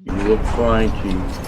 You look fine, Keith.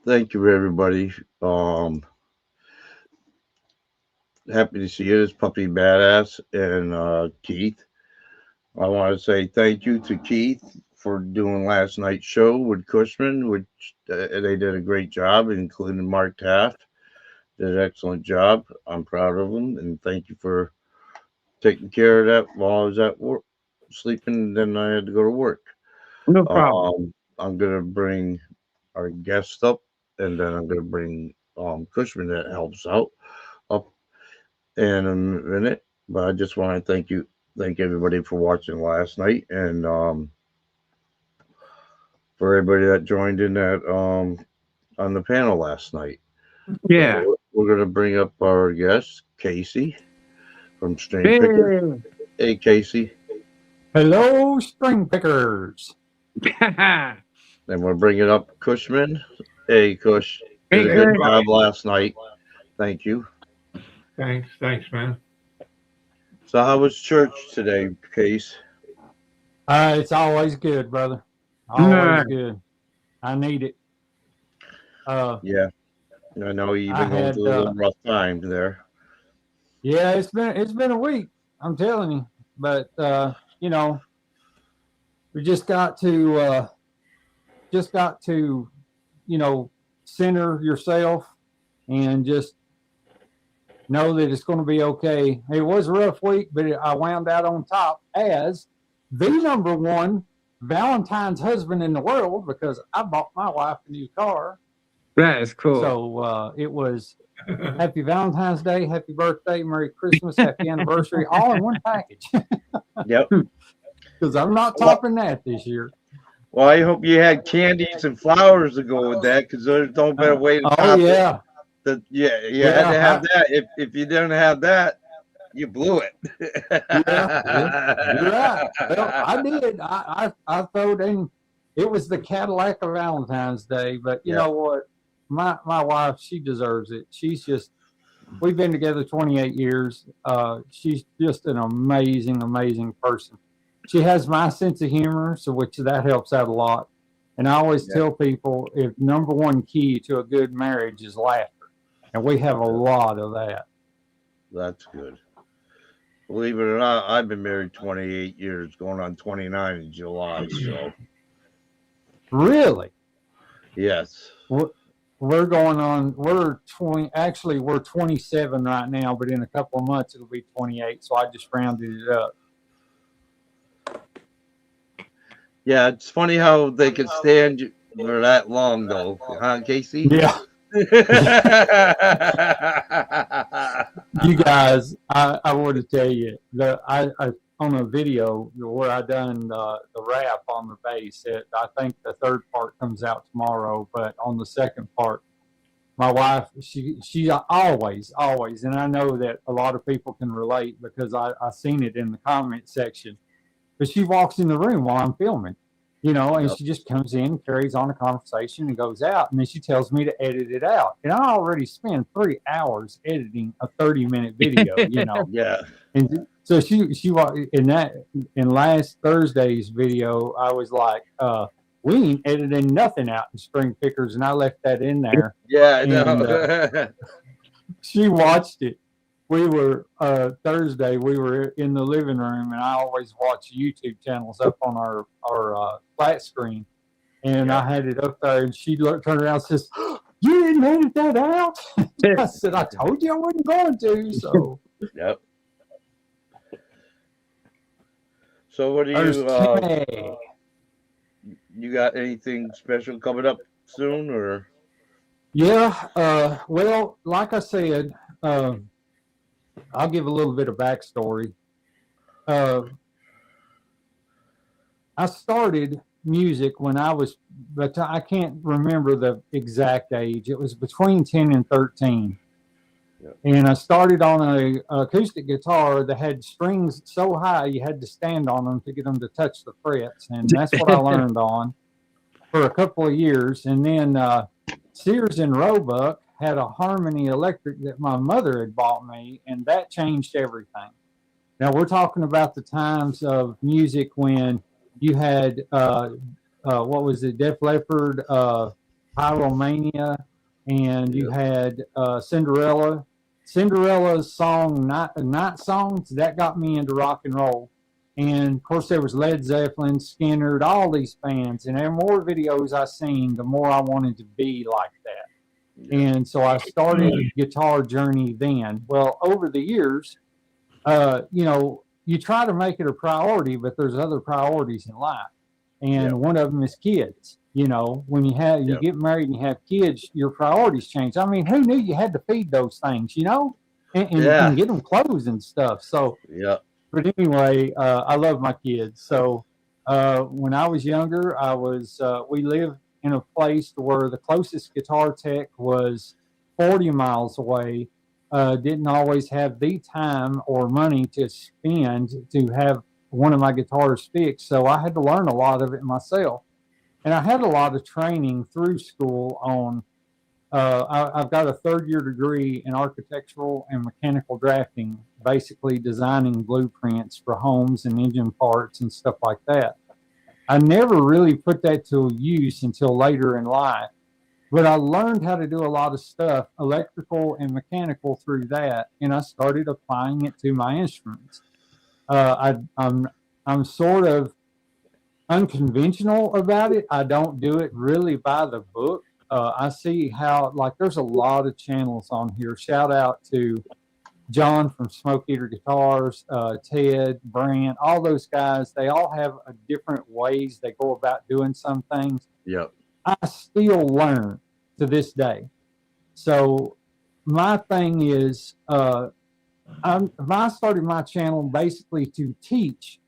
Thank you, everybody. Happy to see you. It's Puppy Badass and Keith. I want to say thank you to Keith for doing last night's show with Cushman, which they did a great job, including Mark Taft. Did an excellent job. I'm proud of them, and thank you for taking care of that while I was at work, sleeping. Then I had to go to work. No problem. I'm gonna bring our guest up, and then I'm gonna bring Cushman that helps out up in a minute. But I just want to thank everybody for watching last night, and for everybody that joined in that on the panel last night. Yeah. So we're gonna bring up our guest, Casey from String Hey. Picker. Hey, Casey. Hello, string pickers. Then we're bringing up Cushman. Hey, Cush. Hey, Did a good hey. job last night. Thank you. Thanks, man. So how was church today, Case? It's always good, brother. Always good. I need it. Yeah. I know you've been going through a little rough time there. Yeah, it's been a week, I'm telling you. But you know, we just got to you know, center yourself and just know that it's going to be okay. It was a rough week, but I wound out on top as the #1 Valentine's husband in the world because I bought my wife a new car. That is cool. So it was happy Valentine's Day, happy birthday, Merry Christmas, happy anniversary, all in one package. Yep. Because I'm not topping that this year. Well, I hope you had candies and flowers to go with that, because there's no better way to top yeah. it. You had to have that. If you didn't have that, you blew it. Yeah, you're right. Well, I did. I thought in. It was the Cadillac of Valentine's Day, but you know what? My wife, she deserves it. She's just. We've been together 28 years. She's just an amazing person. She has my sense of humor, so which that helps out a lot. And I always tell people, if #1 key to a good marriage is laughter, and we have a lot of that. That's good. Believe it or not, I've been married 28 years, going on 29 in July. So, really, yes, we're going on. We're 20. Actually, we're 27 right now, but in a couple of months it'll be 28. So I just rounded it up. Yeah, it's funny how they can stand you for that long, though, huh, Casey? Yeah. You guys, I want to tell you that I on a video where I done the rap on the bass. I think the third part comes out tomorrow, but on the second part, my wife, she always, and I know that a lot of people can relate because I seen it in the comment section. But she walks in the room while I'm filming, you know, and she just comes in, carries on a conversation, and goes out. And then she tells me to edit it out. And I already spent 3 hours editing a 30-minute video, you know. Yeah. And so she in last Thursday's video, I was like, we ain't editing nothing out in Spring Pickers, and I left that in there. Yeah, I And, know. She watched it. We were Thursday. We were in the living room, and I always watch YouTube channels up on our flat screen. And I had it up there, and she turned around and says, "You didn't edit that out?" I said, "I told you I wasn't going to." So Yep. So what do there's you Timmy. you got anything special coming up soon, or? Yeah. Well, like I said, I'll give a little bit of backstory. I started music when I was, but I can't remember the exact age. It was between 10 and 13. Yep. And I started on a acoustic guitar that had strings so high you had to stand on them to get them to touch the frets. And that's what I learned on for a couple of years. And then Sears and Roebuck had a Harmony Electric that my mother had bought me, and that changed everything. Now we're talking about the times of music when you had what was it, Def Leppard, Pyromania, and you had Cinderella. Cinderella's song, Night Songs, that got me into rock and roll. And of course, there was Led Zeppelin, Skinner, all these bands. And the more videos I seen, the more I wanted to be like that. Yeah. And so I started Guitar Journey then. Well, over the years, you know, you try to make it a priority, but there's other priorities in life. And one of them is kids. You know, when you get married and you have kids, your priorities change. I mean, who knew you had to feed those things, you know, and get them clothes and stuff. So, but anyway, I love my kids. So when I was younger, we lived in a place where the closest guitar tech was 40 miles away. Didn't always have the time or money to spend to have one of my guitars fixed. So I had to learn a lot of it myself. And I had a lot of training through school on, I've got a third-year degree in architectural and mechanical drafting, basically designing blueprints for homes and engine parts and stuff like that. I never really put that to use until later in life, but I learned how to do a lot of stuff, electrical and mechanical, through that, and I started applying it to my instruments. I'm sort of unconventional about it. I don't do it really by the book. I see how, like, there's a lot of channels on here. Shout out to John from Smoke Eater Guitars, Ted, Brant, all those guys. They all have a different ways they go about doing some things. Yep. I still learn to this day. So my thing is, I started my channel basically to teach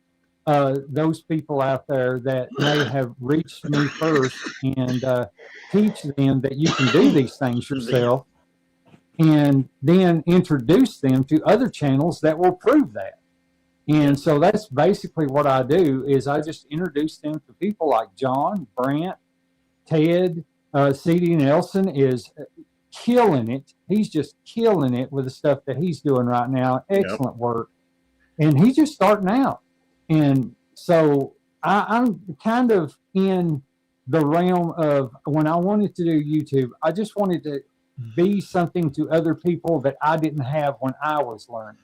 those people out there that may have reached me first, and teach them that you can do these things yourself, and then introduce them to other channels that will prove that. And so that's basically what I do, is I just introduce them to people like John, Brant, Ted. C.D. Nelson is killing it. He's just killing it with the stuff that he's doing right now. Excellent work. And he's just starting out. And so I'm kind of in the realm of, when I wanted to do YouTube, I just wanted to be something to other people that I didn't have when I was learning.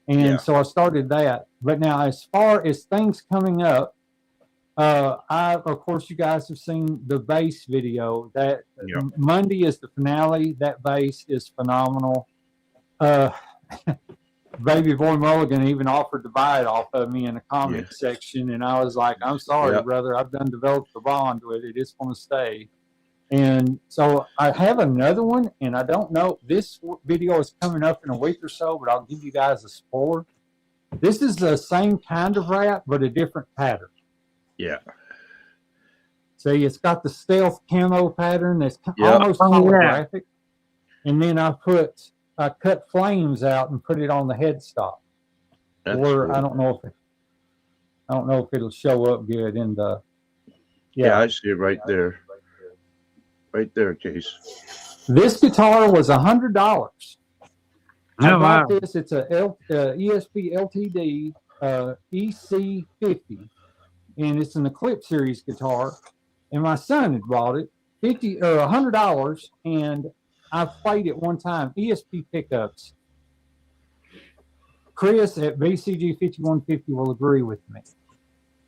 And so I started that. But now, as far as things coming up, of course, you guys have seen the bass video. That Monday is the finale. That bass is phenomenal. Baby Boy Mulligan even offered to buy it off of me in the comment section, and I was like, "I'm sorry, brother. I've done developed a bond with it. It's going to stay." And so I have another one, and I don't know. This video is coming up in a week or so, but I'll give you guys a spoiler. This is the same kind of wrap, but a different pattern. Yeah. See, it's got the stealth camo pattern that's almost holographic. And then I cut flames out and put it on the headstock. Cool. I don't know if it'll show up good in the. Yeah, I see it right there. Right there, Case. This guitar was $100. I bought this. It's a ESP LTD EC50. And it's an Eclipse series guitar. and my son had bought it, $50 or $100, and I've played it one time. ESP pickups. Chris at BCG 5150 will agree with me.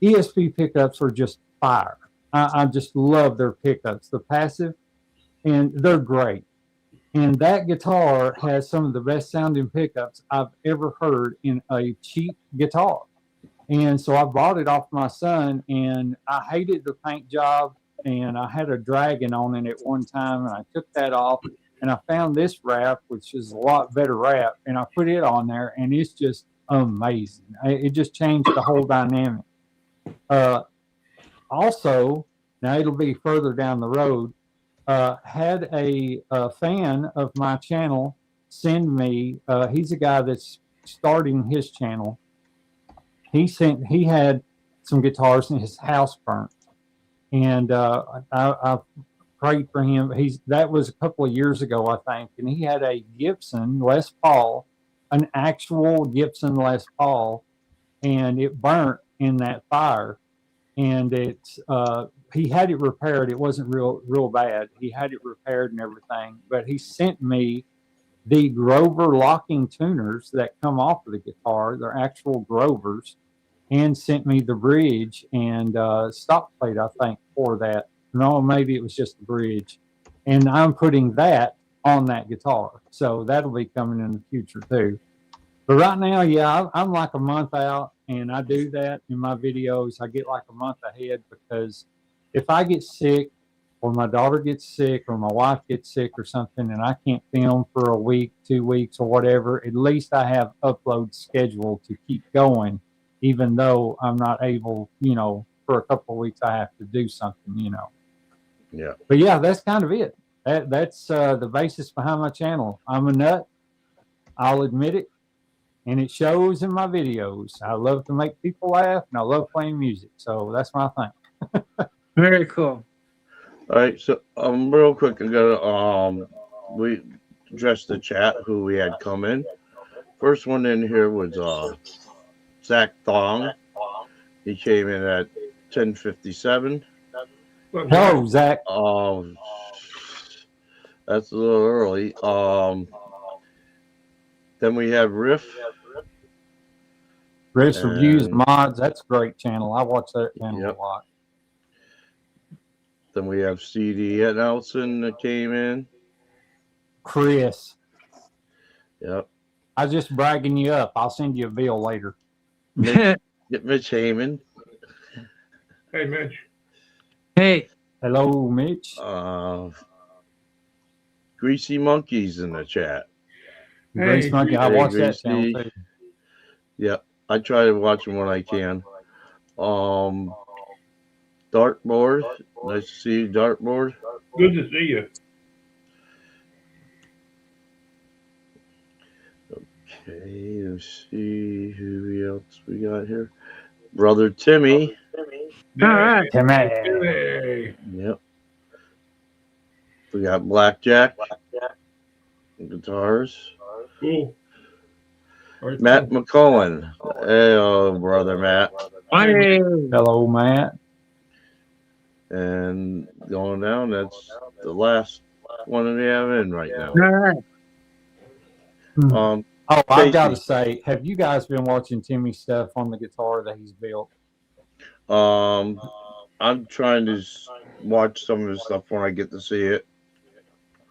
ESP pickups are just fire. I just love their pickups, the passive, and they're great. And that guitar has some of the best sounding pickups I've ever heard in a cheap guitar. And so I bought it off my son, and I hated the paint job, and I had a dragon on it at one time, and I took that off, and I found this wrap, which is a lot better wrap, and I put it on there, and it's just amazing. It just changed the whole dynamic. Also, now it'll be further down the road, had a fan of my channel send me, he's a guy that's starting his channel. He had some guitars in his house burnt, and I prayed for him. That was a couple of years ago, I think, and he had a Gibson Les Paul, an actual Gibson Les Paul, and it burnt in that fire. And he had it repaired. It wasn't real bad. He had it repaired and everything, but he sent me the Grover locking tuners that come off of the guitar. They're actual Grovers, and sent me the bridge and stop plate, I think, for that. No, maybe it was just the bridge. And I'm putting that on that guitar. So that'll be coming in the future too. But right now, yeah, I'm like a month out, and I do that in my videos. I get like a month ahead, because if I get sick, or my daughter gets sick, or my wife gets sick or something, and I can't film for a week, 2 weeks, or whatever, at least I have upload scheduled to keep going, even though I'm not able, for a couple of weeks I have to do something, Yeah. But yeah, that's kind of it. That's the basis behind my channel. I'm a nut. I'll admit it. And it shows in my videos. I love to make people laugh, and I love playing music. So that's my thing. Very cool. All right, so real quick, I gotta we addressed the chat who we had come in. First one in here was Zach Thong. He came in at 10:57. Hello, Zach. That's a little early. Then we have Riff. Riff's Reviews Mods. That's a great channel. I watch that channel a lot. Then we have CD Nelson that came in. Chris. Yep. I was just bragging you up. I'll send you a bill later. Mitch Heyman. Hey, Mitch. Hey. Hello, Mitch. Greasy Monkeys in the chat. Hey, Greasy Monkey. I watch that Greasy. channel too. Yep. I try to watch them when I can. Dartboard. Nice to see you, Dartboard. Good to see you. Okay, let's see who else we got here. Brother Timmy. All right. Hey. Yep. We got Blackjack. Guitars. Cool. Matt McCullen. Hey, brother Matt. Hey. Hello, Matt. And going down, that's the last one we have in right now. All right. I've got to say, have you guys been watching Timmy's stuff on the guitar that he's built? I'm trying to watch some of his stuff when I get to see it.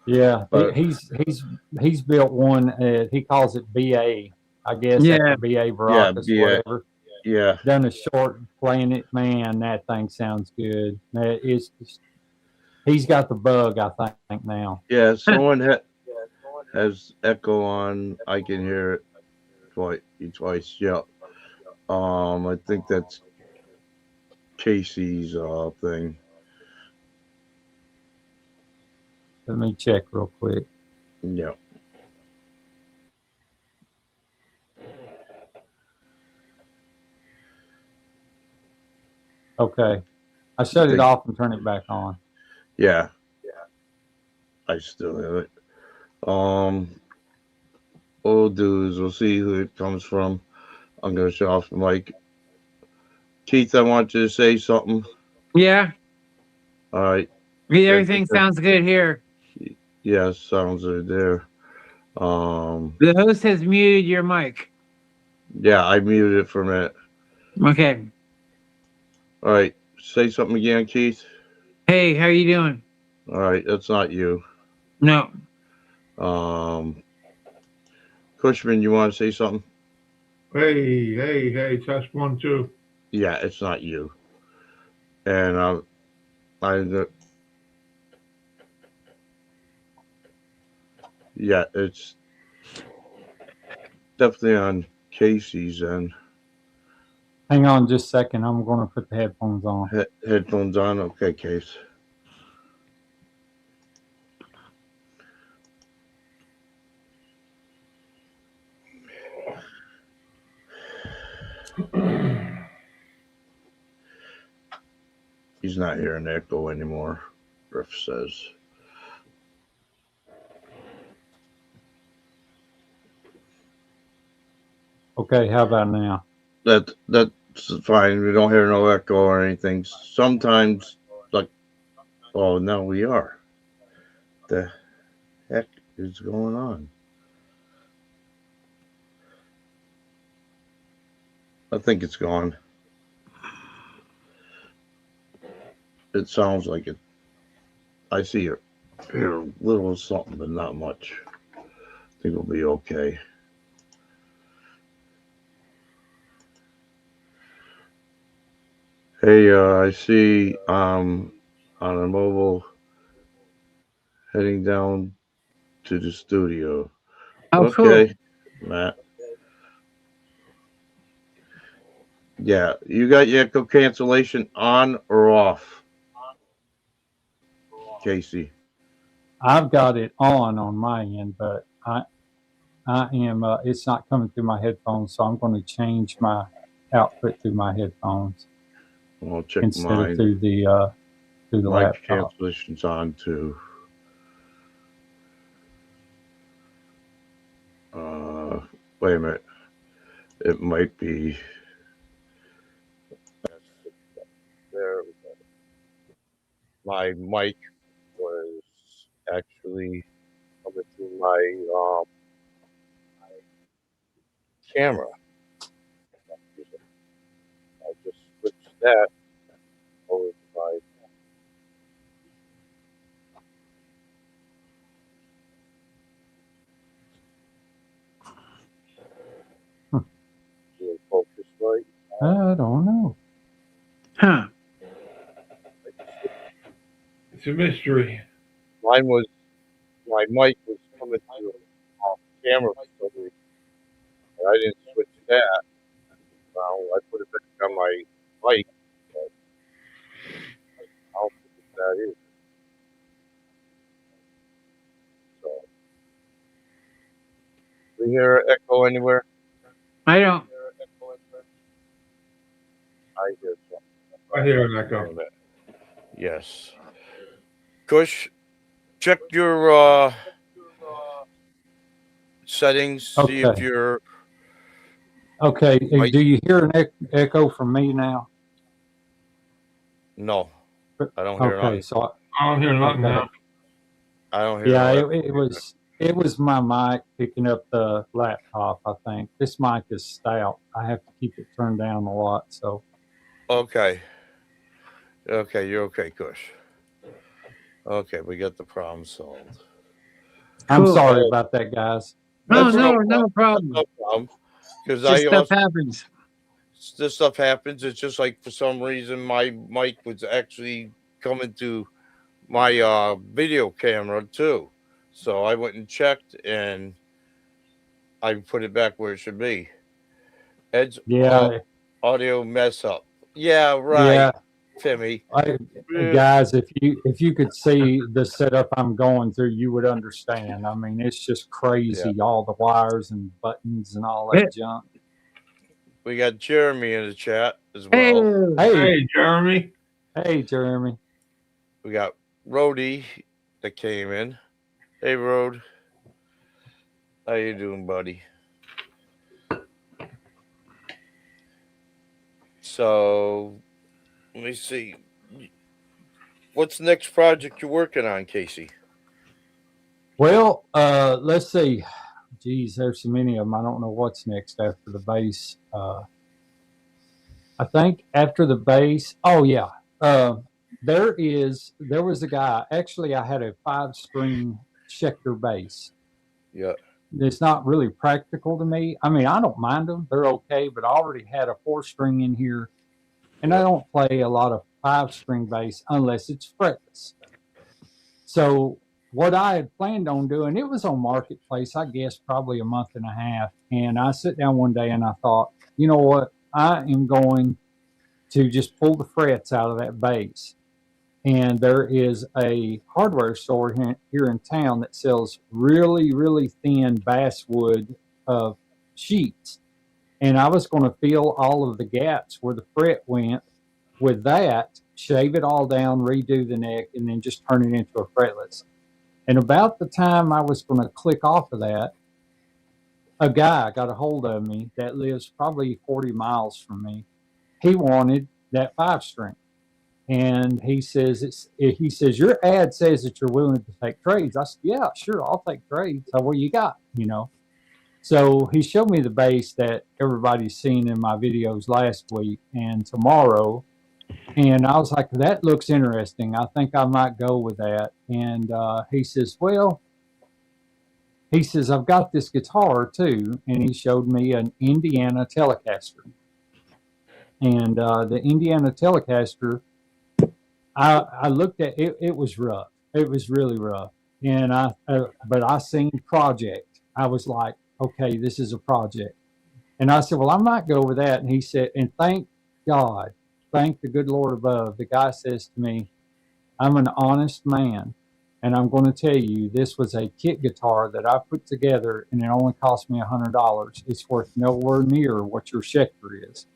Yeah, But- he's built one. He calls it BA, I guess. Yeah. After BA Baracus, BA. whatever. Yeah. Done a short playing it. Man, that thing sounds good. He's got the bug, I think now. Yeah, someone has echo on. I can hear it twice. Yeah. I think that's Casey's thing. Let me check real quick. Yeah. Okay. I shut it off and turn it back on. Yeah. I still have it. Old dudes, we'll see who it comes from. I'm gonna shut off the mic. Keith, I want you to say something. Yeah. All right. Everything sounds good here. Yes, sounds good there. The host has muted your mic. Yeah, I muted it for a minute. Okay. All right. Say something again, Keith. Hey, how you doing? All right, that's not you. No. Cushman, you want to say something? Hey, test 1, 2. Yeah, it's not you. And yeah, it's definitely on Casey's end. Hang on just a second. I'm going to put the headphones on. Headphones on. Okay, Case. He's not hearing echo anymore, Riff says. Okay, how about now? That's fine. We don't hear no echo or anything. Sometimes, like, oh, now we are. The heck is going on? I think it's gone. It sounds like it. I see it. Hear a little something, but not much. I think we'll be okay. Hey, I see on a mobile heading down to the studio. Oh, Okay, Matt. Yeah, you got your echo cancellation on or off, Casey? I've got it on my end, but I am. It's not coming through my headphones, so I'm going to change my output through my headphones I'll check instead of mine. through the My laptop. cancellation's on too. Wait a minute. It might be there. My mic was actually coming through my camera. I just switched that over to my. Doing focus right. I don't know. huh. It's a mystery. Mine was my mic was coming through the camera for some reason. And I didn't switch that. Now I put it back on my mic. But I don't think that is. So, we hear echo anywhere? I don't. I hear something. I hear an echo. Yes. Kush, check your settings. See if Okay. you're. Okay. Might- Do you hear an echo from me now? No, I don't hear Okay. nothing. So I don't hear nothing okay. now. I don't hear. Yeah, no it was my mic picking up the laptop. I think this mic is stout. I have to keep it turned down a lot. So Okay. Okay, you're okay, Kush. Okay, we got the problem solved. I'm Cool. sorry about that, guys. No, That's no, no no problem. No problem. Because Just I stuff also happens. this stuff happens. It's just like for some reason my mic was actually coming to my video camera too. So I went and checked and I put it back where it should be. Ed's Yeah, audio mess up. Yeah, right, yeah. Timmy. Guys, if you could see the setup I'm going through, you would understand. I mean, it's just crazy. All the wires and buttons and all that junk. We got Jeremy in the chat as Hey. well. Hey, Jeremy. Hey, Jeremy. We got Rody that came in. Hey, Rode. How you doing, buddy? So, let me see. what's the next project you're working on, Casey? Well, let's see. Geez, there's so many of them. I don't know what's next after the bass. I think after the bass. Oh yeah, there was a guy. Actually, I had a 5-string Schecter bass. Yeah. It's not really practical to me. I mean, I don't mind them; they're okay. But I already had a 4-string in here, and I don't play a lot of 5-string bass unless it's fretless. So what I had planned on doing, it was on Marketplace, I guess, probably a month and a half. And I sat down one day and I thought, you know what? I am going to just pull the frets out of that bass. And there is a hardware store here in town that sells really, really thin basswood sheets. And I was going to fill all of the gaps where the fret went with that, shave it all down, redo the neck, and then just turn it into a fretless. And about the time I was going to click off of that, a guy got a hold of me that lives probably 40 miles from me. He wanted that 5-string. And he says, your ad says that you're willing to take trades. I said, yeah, sure, I'll take trades. So what you got, So he showed me the bass that everybody's seen in my videos last week and tomorrow. And I was like, that looks interesting. I think I might go with that. And he says, I've got this guitar too. And he showed me an Indiana Telecaster. And the Indiana Telecaster, I looked at it, it was rough. It was really rough. And but I seen Project. I was like, okay, this is a project. And I said, well, I might go with that. And he said, and thank God, thank the good Lord above. The guy says to me, I'm an honest man. And I'm going to tell you, this was a kit guitar that I put together and it only cost me $100. It's worth nowhere near what your Schecter is.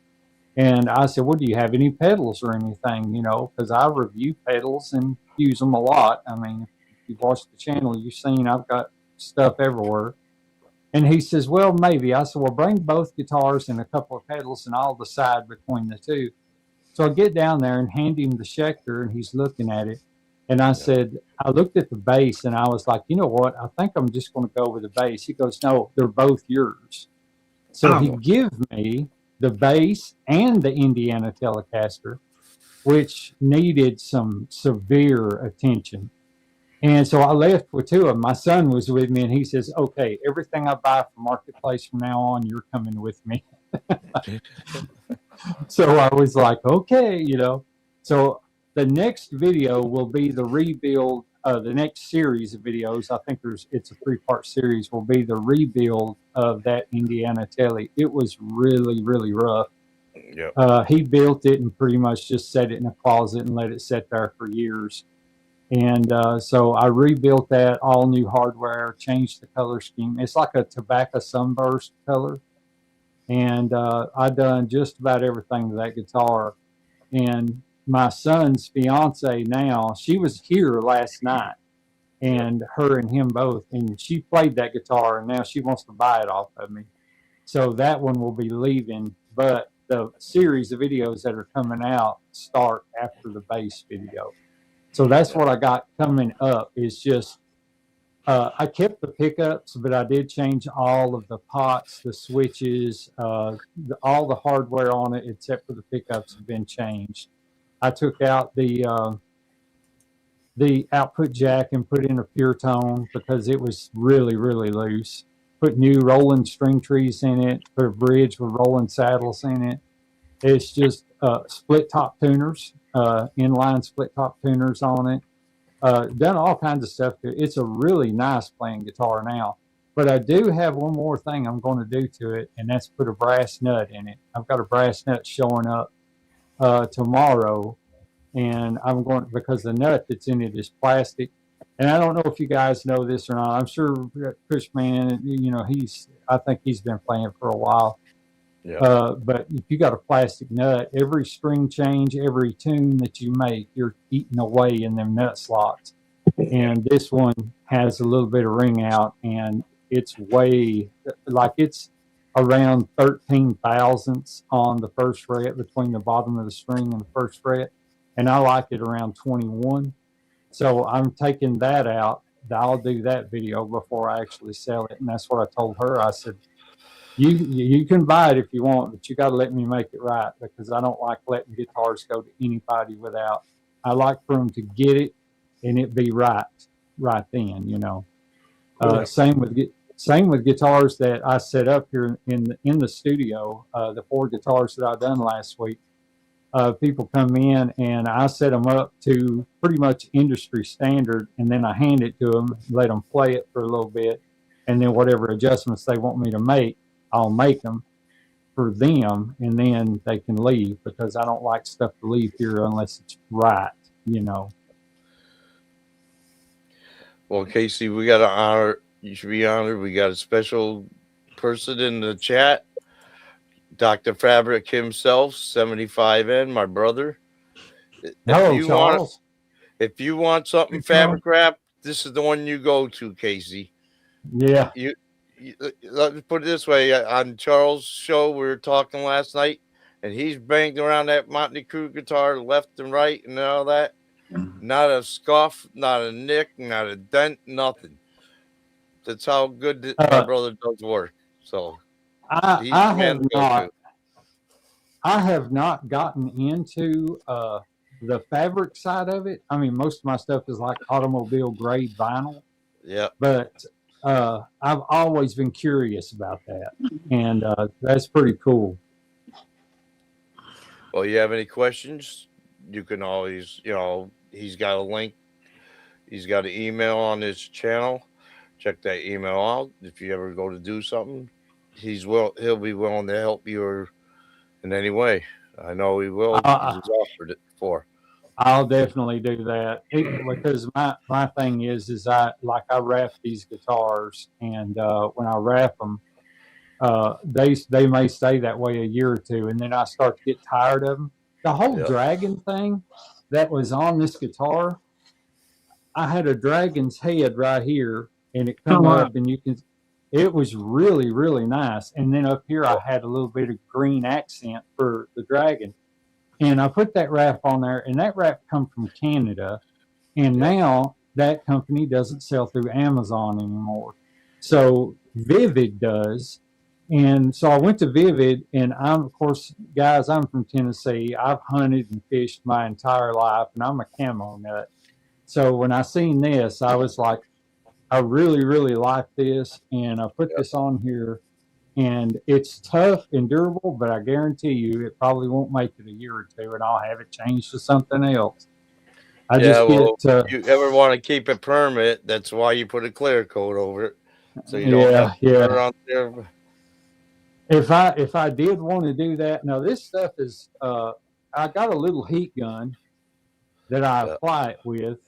And I said, well, do you have any pedals or anything? Because I review pedals and use them a lot. I mean, if you've watched the channel, you've seen I've got stuff everywhere. And he says, well, maybe. I said, well, bring both guitars and a couple of pedals and I'll decide between the two. So I get down there and hand him the Schecter and he's looking at it. And I said, I looked at the bass and I was like, you know what? I think I'm just going to go with the bass. He goes, no, they're both yours. So he gave me the bass and the Indiana Telecaster, which needed some severe attention. And so I left with two of them. My son was with me and he says, okay, everything I buy from Marketplace from now on, you're coming with me. So I was like, okay, So the next video will be the rebuild. The next series of videos, I think it's a 3-part series, will be the rebuild of that Indiana Tele. It was really, really rough. Yep. He built it and pretty much just set it in a closet and let it sit there for years. And so I rebuilt that, all new hardware, changed the color scheme. It's like a tobacco sunburst color. And I done just about everything to that guitar. And my son's fiance now, she was here last night, and her and him both, and she played that guitar, and now she wants to buy it off of me. So that one will be leaving, but the series of videos that are coming out start after the bass video. So that's what I got coming up, is just, I kept the pickups, but I did change all of the pots, the switches, all the hardware on it, except for the pickups have been changed. I took out the output jack and put in a pure tone because it was really, really loose. Put new rolling string trees in it, put a bridge with rolling saddles in it. It's just split top tuners, inline split top tuners on it. Done all kinds of stuff to it. It's a really nice playing guitar now. But I do have one more thing I'm going to do to it, and that's put a brass nut in it. I've got a brass nut showing up tomorrow, and I'm going, because the nut that's in it is plastic. And I don't know if you guys know this or not. I'm sure Cushman, I think he's been playing for a while. Yeah. But if you got a plastic nut, every string change, every tune that you make, you're eating away in them nut slots. And this one has a little bit of ring out, and it's way, like it's around 13 thousandths on the first fret between the bottom of the string and the first fret. and I like it around 21. So I'm taking that out. I'll do that video before I actually sell it, and that's what I told her. I said, you can buy it if you want, but you got to let me make it right, because I don't like letting guitars go to anybody without. I like for them to get it and it be right then, you know. Same with guitars that I set up here in the studio. The 4 guitars that I done last week. People come in and I set them up to pretty much industry standard, and then I hand it to them, let them play it for a little bit, and then whatever adjustments they want me to make, I'll make them for them, and then they can leave, because I don't like stuff to leave here unless it's right, you know. Well, Casey, we got to honor. You should be honored. We got a special person in the chat, Dr. Fabric himself, 75N, my brother. Hello, Charles. If you want something fabric wrap, this is the one you go to, Casey. Yeah. Let me put it this way. On Charles' show, we were talking last night, and he's banged around that Motley Crue guitar left and right and all that. Not a scuff, not a nick, not a dent, nothing. That's how good my brother does work. So I have not gotten into the fabric side of it. I mean, most of my stuff is like automobile grade vinyl. Yeah. But I've always been curious about that, and that's pretty cool. Well, you have any questions? You can always, you know, he's got a link. He's got an email on his channel. Check that email out. If you ever go to do something, he'll be willing to help you in any way. I know he will. He's offered it before. I'll definitely do that, because my thing is I wrap these guitars, and when I wrap them, they may stay that way a year or two, and then I start to get tired of them. The whole dragon thing that was on this guitar, I had a dragon's head right here, and it come up, and it was really, really nice. And then up here, I had a little bit of green accent for the dragon. And I put that wrap on there, and that wrap come from Canada. And now that company doesn't sell through Amazon anymore. So Vivid does. And so I went to Vivid, and of course, guys, I'm from Tennessee. I've hunted and fished my entire life, and I'm a camo nut. So when I seen this, I was like, I really, really like this. And I put this on here. And it's tough and durable, but I guarantee you it probably won't make it a year or two, and I'll have it changed to something else. If you ever want to keep it permanent, that's why you put a clear coat over it, so you don't have to put it on there. If I did want to do that, now this stuff is I got a little heat gun that I apply it with,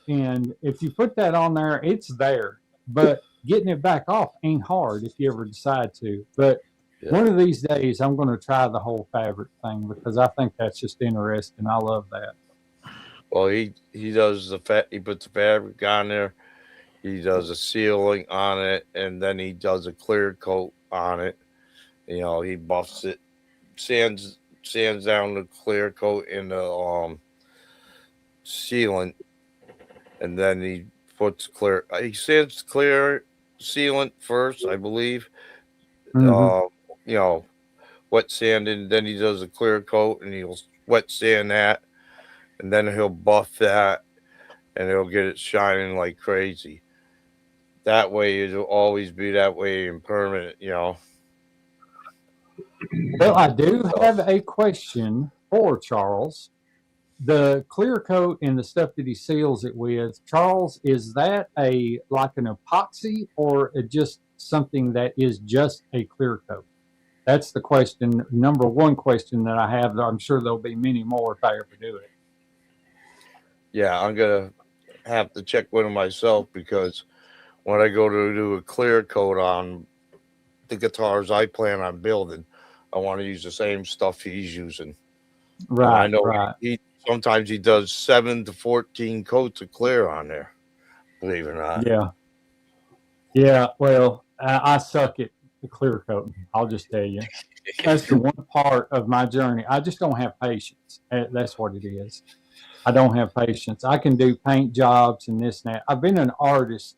and if you put that on there, it's there, but getting it back off ain't hard if you ever decide to. But one of these days, I'm going to try the whole fabric thing, because I think that's just interesting. I love that. Well, he does he puts the fabric on there. He does a sealing on it, and then he does a clear coat on it. You know, he buffs it, sands down the clear coat in the sealant, and then he puts clear. He sands clear sealant first, I believe. You know, wet sanding, then he does a clear coat, and he'll wet sand that, and then he'll buff that, and he'll get it shining like crazy. That way it'll always be that way and permanent, you know. Well, I do have a question for Charles. The clear coat and the stuff that he seals it with, Charles, is that like an epoxy, or just something that is just a clear coat? That's the question, number one question that I have. I'm sure there'll be many more if I ever do it. Yeah, I'm going to have to check with him myself, because when I go to do a clear coat on the guitars I plan on building, I want to use the same stuff he's using. Right. And I know sometimes he does 7 to 14 coats of clear on there, believe it or not. Yeah. Well, I suck at the clear coating. I'll just tell you. That's the one part of my journey. I just don't have patience. That's what it is. I don't have patience. I can do paint jobs and this and that. I've been an artist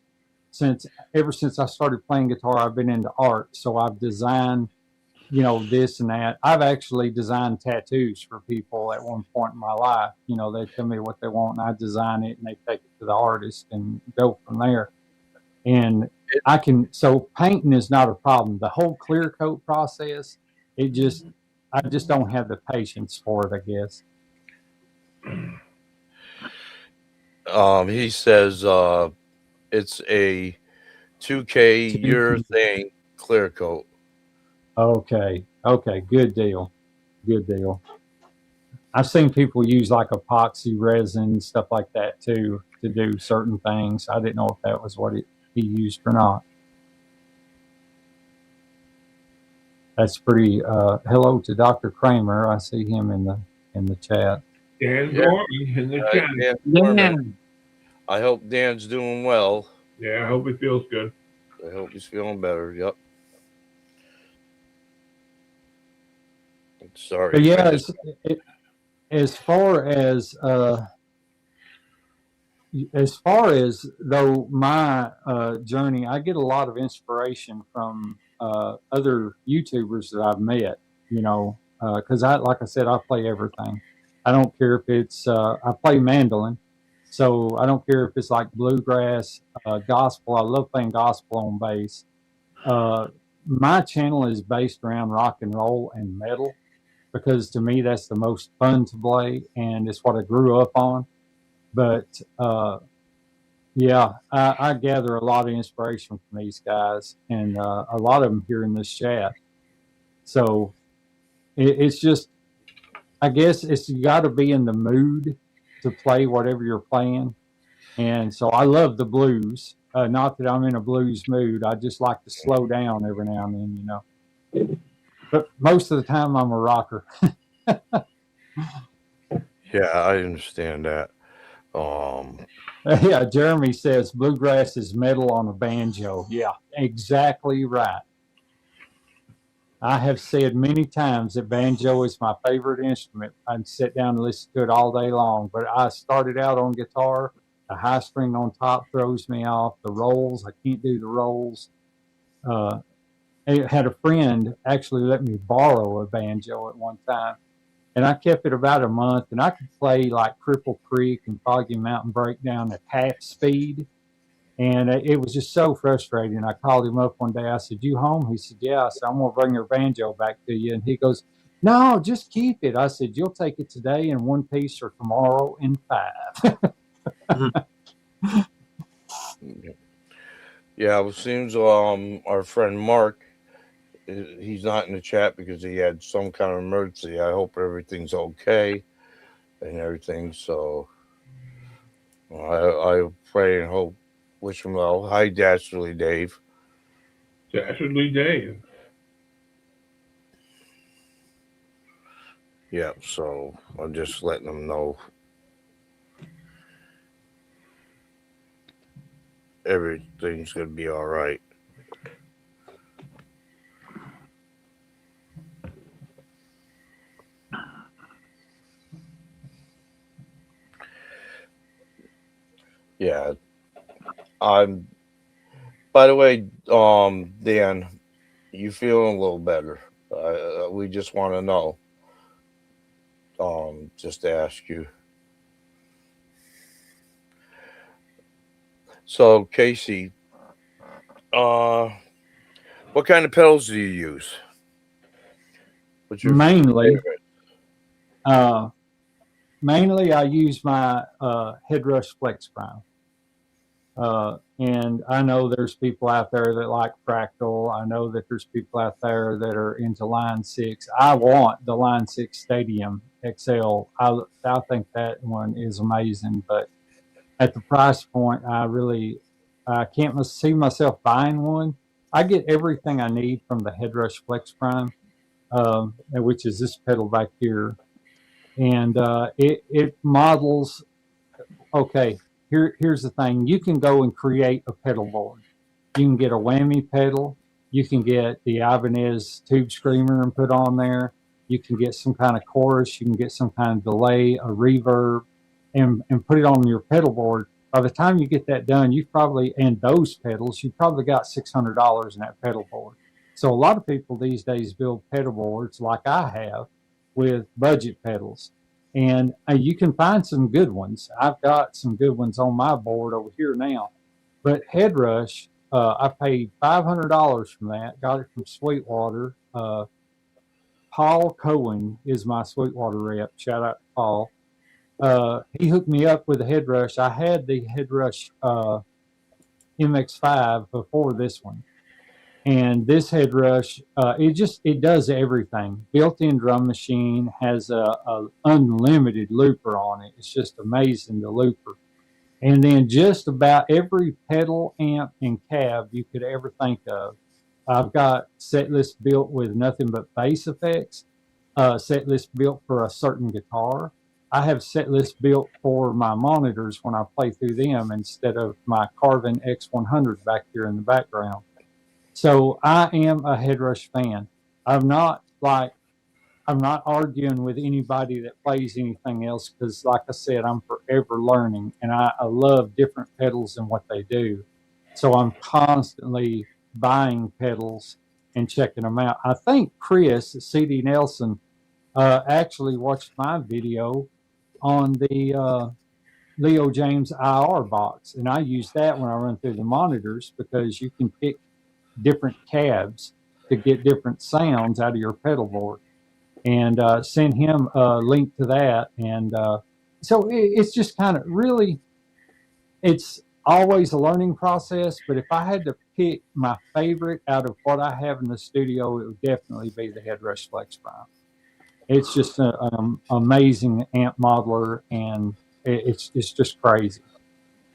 ever since I started playing guitar. I've been into art. So I've designed, this and that. I've actually designed tattoos for people at one point in my life. They tell me what they want and I design it and they take it to the artist and go from there. And so painting is not a problem. The whole clear coat process, I just don't have the patience for it, I guess. He says it's a 2K year thing, clear coat. Okay, good deal. I've seen people use like epoxy resin, stuff like that too, to do certain things. I didn't know if that was what he used or not. That's pretty. Hello to Dr. Kramer. I see him in the chat. Dan Gorman in the chat. Dan Gorman. I hope Dan's doing well. Yeah, I hope he feels good. I hope he's feeling better. Yep. Sorry. But yeah, as far as though my journey, I get a lot of inspiration from other YouTubers that I've met, because like I said, I play everything. I don't care if it's, I play mandolin, so I don't care if it's like bluegrass, gospel. I love playing gospel on bass. My channel is based around rock and roll and metal, because to me that's the most fun to play and it's what I grew up on. But yeah, I gather a lot of inspiration from these guys and a lot of them here in this chat. So it's just, I guess you got to be in the mood to play whatever you're playing. And so I love the blues. Not that I'm in a blues mood. I just like to slow down every now and then, But most of the time I'm a rocker. Yeah, I understand that. Yeah, Jeremy says bluegrass is metal on a banjo. Yeah, exactly right. I have said many times that banjo is my favorite instrument. I can sit down and listen to it all day long. But I started out on guitar. The high string on top throws me off. The rolls, I can't do the rolls. I had a friend actually let me borrow a banjo at one time. And I kept it about a month, and I could play like Cripple Creek and Foggy Mountain Breakdown at half speed. And it was just so frustrating. I called him up one day. I said, "You home?" He said, "Yeah." I said, "I'm going to bring your banjo back to you." And he goes, "No, just keep it." I said, "You'll take it today in one piece or tomorrow in 5. Yeah, it seems our friend Mark, he's not in the chat because he had some kind of emergency. I hope everything's okay and everything. So I pray and hope, wish him well. Hi, Dastardly Dave. Dastardly Dave. Yeah, so I'm just letting them know everything's going to be all right. Yeah. By the way, Dan, you feeling a little better? We just want to know. Just to ask you. So, Casey, what kind of pedals do you use? What's your Mainly, favorite? mainly I use my Headrush Flex Prime. And I know there's people out there that like Fractal. I know that there's people out there that are into Line 6. I want the Line 6 Stadium XL. I think that one is amazing, but at the price point, I can't see myself buying one. I get everything I need from the Headrush Flex Prime, which is this pedal back here. And it models, okay, here's the thing. You can go and create a pedal board. You can get a whammy pedal. You can get the Ibanez tube screamer and put on there. You can get some kind of chorus. You can get some kind of delay, a reverb, and put it on your pedal board. By the time you get that done, you've probably, and those pedals, you've probably got $600 in that pedal board. So a lot of people these days build pedal boards like I have with budget pedals. And you can find some good ones. I've got some good ones on my board over here now. But Headrush, I paid $500 from that. Got it from Sweetwater. Paul Cohen is my Sweetwater rep. Shout out to Paul. He hooked me up with a Headrush. I had the Headrush MX5 before this one. And this Headrush, it does everything. Built-in drum machine, has a unlimited looper on it. It's just amazing, the looper. And then just about every pedal, amp, and cab you could ever think of. I've got set lists built with nothing but bass effects, set lists built for a certain guitar. I have set lists built for my monitors when I play through them instead of my Carvin X100 back here in the background. So I am a Headrush fan. I'm not arguing with anybody that plays anything else because, like I said, I'm forever learning, and I love different pedals and what they do. So I'm constantly buying pedals and checking them out. I think Chris at CD Nelson actually watched my video on the Leo James IR box, and I use that when I run through the monitors because you can pick different cabs to get different sounds out of your pedal board, and send him a link to that. And so it's just kind of really, it's always a learning process. But if I had to pick my favorite out of what I have in the studio, it would definitely be the Headrush Flex Prime. It's just an amazing amp modeler, and it's just crazy.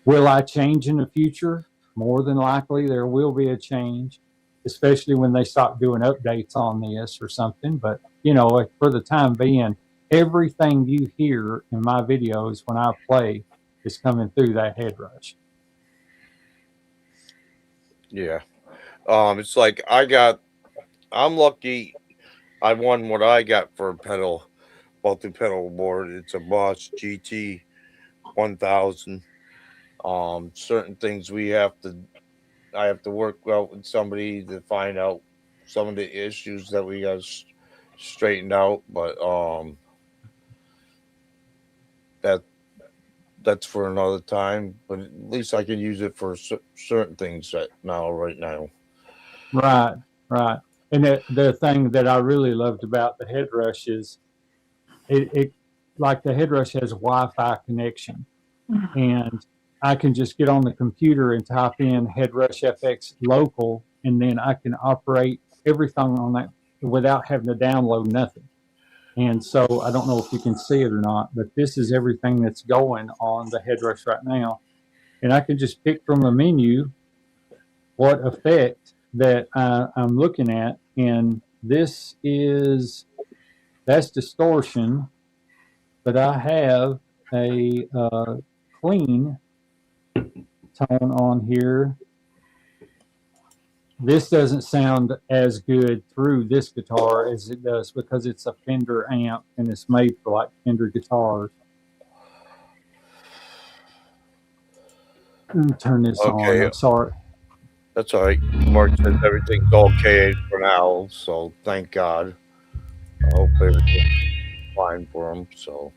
Will I change in the future? More than likely, there will be a change, especially when they stop doing updates on this or something. But, you know, for the time being, everything you hear in my videos when I play is coming through that Headrush. Yeah. It's like I'm lucky I won what I got for a pedal, multi-pedal board. It's a Boss GT 1000. Certain things I have to work out with somebody to find out some of the issues that we got straightened out, but that's for another time. But at least I can use it for certain things right now. Right. And the thing that I really loved about the Headrush is it like the Headrush has a Wi-Fi connection, and I can just get on the computer and type in Headrush FX local, and then I can operate everything on that without having to download nothing. And so I don't know if you can see it or not, but this is everything that's going on the Headrush right now. And I can just pick from a menu what effect that I'm looking at. And that's distortion, but I have a clean tone on here. This doesn't sound as good through this guitar as it does because it's a Fender amp and it's made for like Fender guitars. Let me turn this on. I'm sorry. That's all right. Mark says everything's okay for now, so thank God. I hope everything's fine for him. So.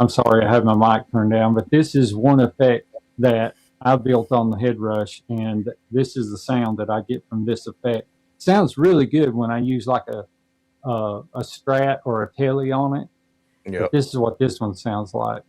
I'm sorry, I have my mic turned down, but this is one effect that I built on the Headrush, and this is the sound that I get from this effect. It sounds really good when I use like a Strat or a Tele on it. Yeah. This is what this one sounds like.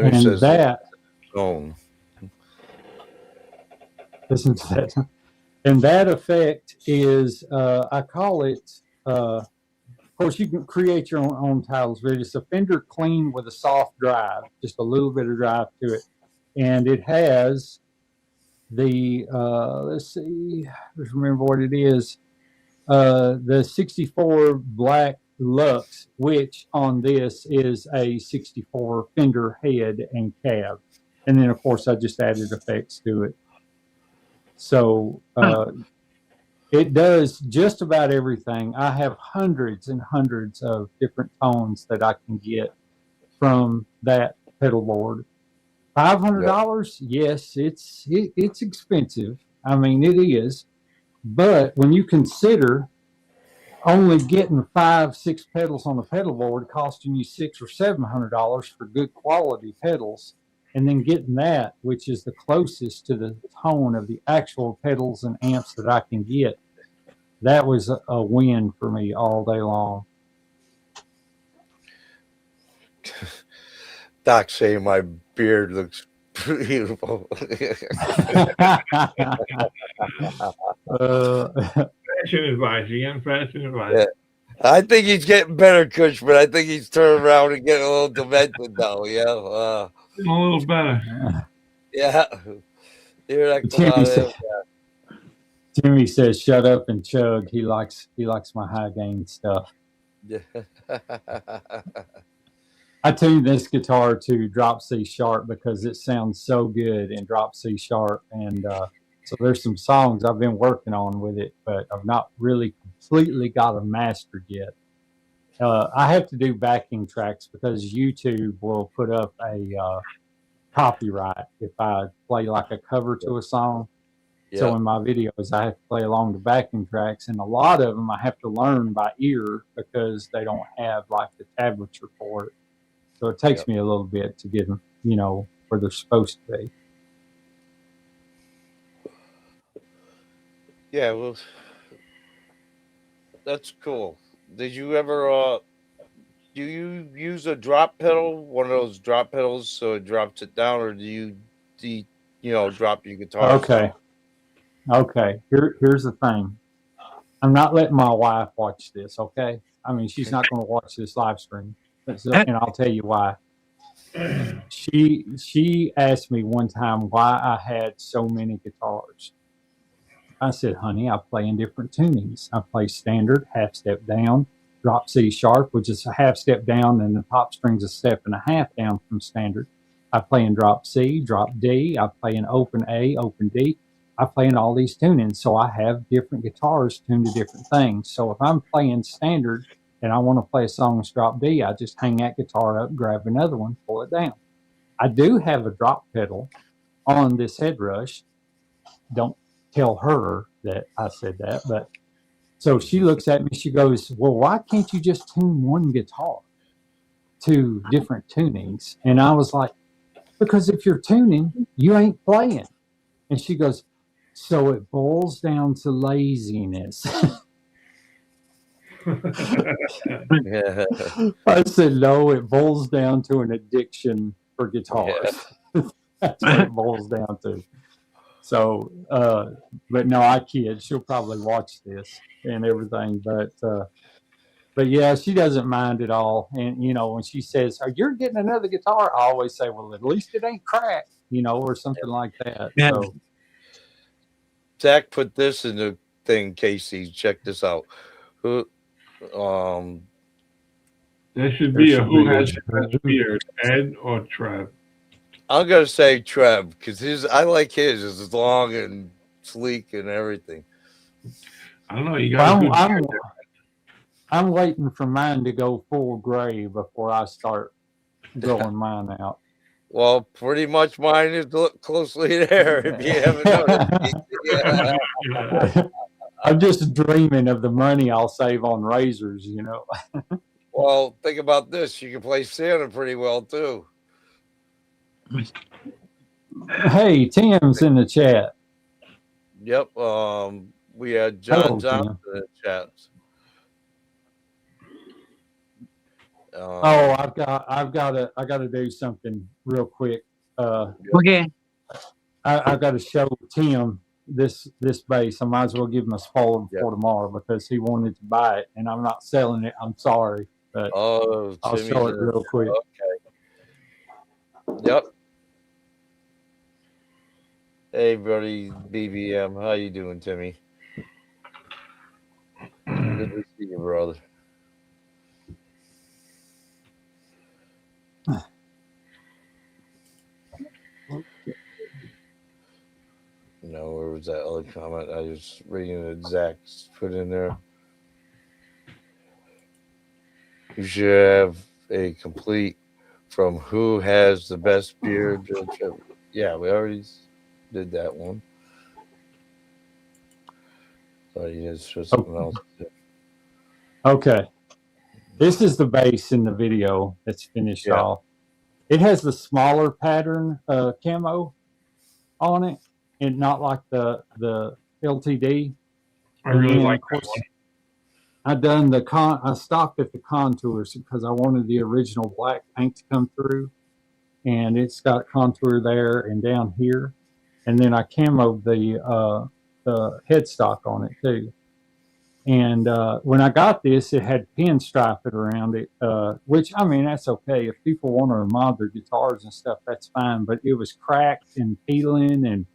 And it And says that, tone. listen to that. And that effect is, I call it, of course, you can create your own titles, but it's a Fender clean with a soft drive, just a little bit of drive to it. And it has the, let's see, let's remember what it is. The 64 Black Lux, which on this is a 64 Fender head and cab. And then, of course, I just added effects to it. So it does just about everything. I have hundreds and hundreds of different tones that I can get from that pedal board. $500, yes, it's expensive. I mean, it is. But when you consider only getting 5-6 pedals on the pedal board costing you $600 or $700 for good quality pedals, and then getting that, which is the closest to the tone of the actual pedals and amps that I can get, that was a win for me all day long. Doc saying my beard looks beautiful. Fashion advice again. Fashion advice. Yeah. I think he's getting better, Cushman. I think he's turning around and getting a little demented now. Yeah. A little better. Yeah. You're not Timmy says, "Shut up and chug." He likes my high gain stuff. Yeah. I tuned this guitar to drop C sharp because it sounds so good in drop C sharp, and so there's some songs I've been working on with it, but I've not really completely got them mastered yet. I have to do backing tracks because YouTube will put up a copyright if I play like a cover to a song. Yeah. So in my videos, I have to play along the backing tracks, and a lot of them I have to learn by ear because they don't have like the tablature for it. So it takes me a little bit to get them, where they're supposed to be. Yeah, well, that's cool. Did you ever, do you use a drop pedal, one of those drop pedals, so it drops it down, or do you drop your guitar? Okay. Here's the thing. I'm not letting my wife watch this, okay? I mean, she's not going to watch this live stream, and I'll tell you why. She asked me one time why I had so many guitars. I said, honey, I play in different tunings. I play standard, half step down, drop C sharp, which is a half step down, and the top string's a step and a half down from standard. I play in drop C, drop D. I play in open A, open D. I play in all these tunings. So I have different guitars tuned to different things. So if I'm playing standard and I want to play a song with drop D, I just hang that guitar up, grab another one, pull it down. I do have a drop pedal on this head rush. Don't tell her that I said that, but so she looks at me, she goes, well, why can't you just tune one guitar to different tunings? And I was like, because if you're tuning, you ain't playing. And she goes, so it boils down to laziness. Yeah. I said, no, it boils down to an addiction for guitars. Yeah. That's what it boils down to. So, but no, I kid. She'll probably watch this and everything. But yeah, she doesn't mind at all. And, when she says, oh, you're getting another guitar, I always say, well, at least it ain't cracked, or something like that. Yeah. So, Zach put this in the thing, Casey. Check this out. Who, There should be a who has the best beard, Ed or Trev. I'm gonna say Trev because I like his. It's long and sleek and everything. I don't know. You got. I'm waiting for mine to go full gray before I start growing mine out. Well, pretty much mine is closely there. If you haven't noticed. Yeah. I'm just dreaming of the money I'll save on razors. Well, think about this. You can play Santa pretty well too. Hey, Tim's in the chat. Yep. We had John Johnson in the chat. I got to do something real quick. Okay. I got to show Tim this bass. I might as well give him a spoiler before tomorrow because he wanted to buy it, and I'm not selling it. I'm sorry, but Oh, I'll show it real quick. Okay. Yep. Hey, buddy, BBM. How you doing, Timmy? Good to see you, brother. No, where was that other comment? I was reading it. Zach's put in there. You should have a complete from who has the best beard. Yeah, we already did that one. So you just for something else. Okay. This is the bass in the video that's finished off. It has the smaller pattern camo on it, and not like the LTD. I really like that one. I stopped at the contours because I wanted the original black paint to come through, and it's got contour there and down here, and then I camoed the headstock on it too. And when I got this, it had pinstripe around it, which, I mean, that's okay. If people want to mod their guitars and stuff, that's fine. But it was cracked and peeling, and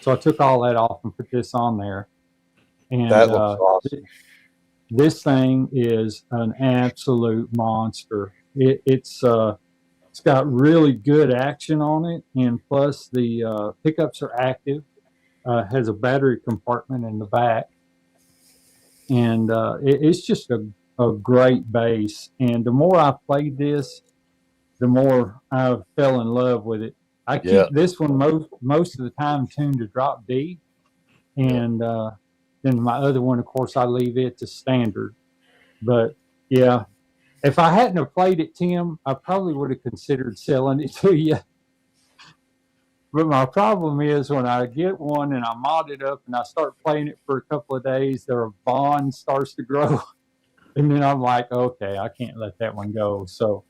so I took all that off and put this on there. And that looks awesome. This thing is an absolute monster. It's got really good action on it, and plus the pickups are active. Has a battery compartment in the back, and it's just a great bass. And the more I played this, the more I fell in love with it. I keep this one most of the time tuned to drop D, and then my other one, of course, I leave it to standard. But yeah, if I hadn't have played it, Tim, I probably would have considered selling it to you. But my problem is when I get one and I mod it up and I start playing it for a couple of days, their bond starts to grow. And then I'm like, okay, I can't let that one go. So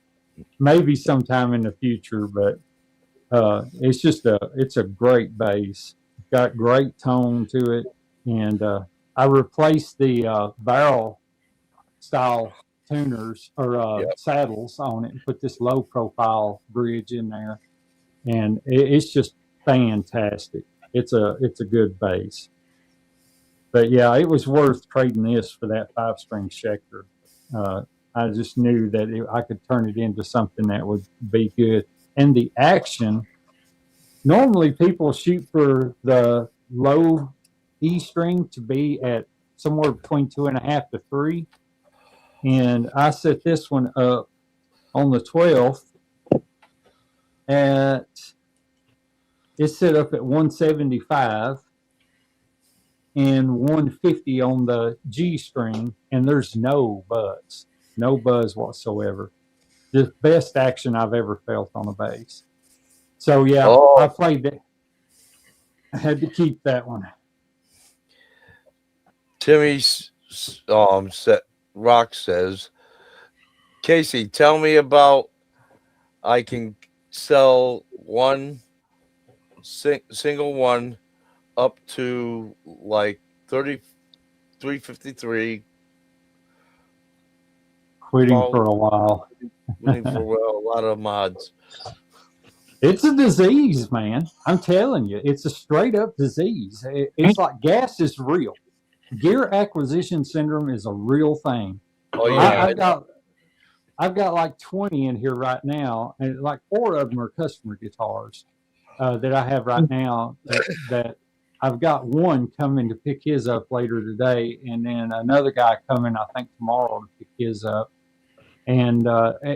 maybe sometime in the future, but it's a great bass. It's got great tone to it. And I replaced the barrel style tuners or saddles on it and put this low profile bridge in there. And it's just fantastic. It's a good bass. But yeah, it was worth trading this for that 5-string Schecter. I just knew that I could turn it into something that would be good. And the action, normally people shoot for the low E string to be at somewhere between 2.5 to 3. And I set this one up on the 12th it's set up at 175 and 150 on the G string, and there's no buzz whatsoever. The best action I've ever felt on a bass. So yeah, I played that. I had to keep that one. Timmy's Rock says, Casey, tell me about I can sell one single one up to like 3353. Quitting for a while. Quitting for a lot of mods. It's a disease, man. I'm telling you, it's a straight up disease. It's like gas is real. Gear acquisition syndrome is a real thing. Oh yeah, I've got like 20 in here right now, and like 4 of them are customer guitars that I have right now. That I've got one coming to pick his up later today, and then another guy coming, I think, tomorrow to pick his up. And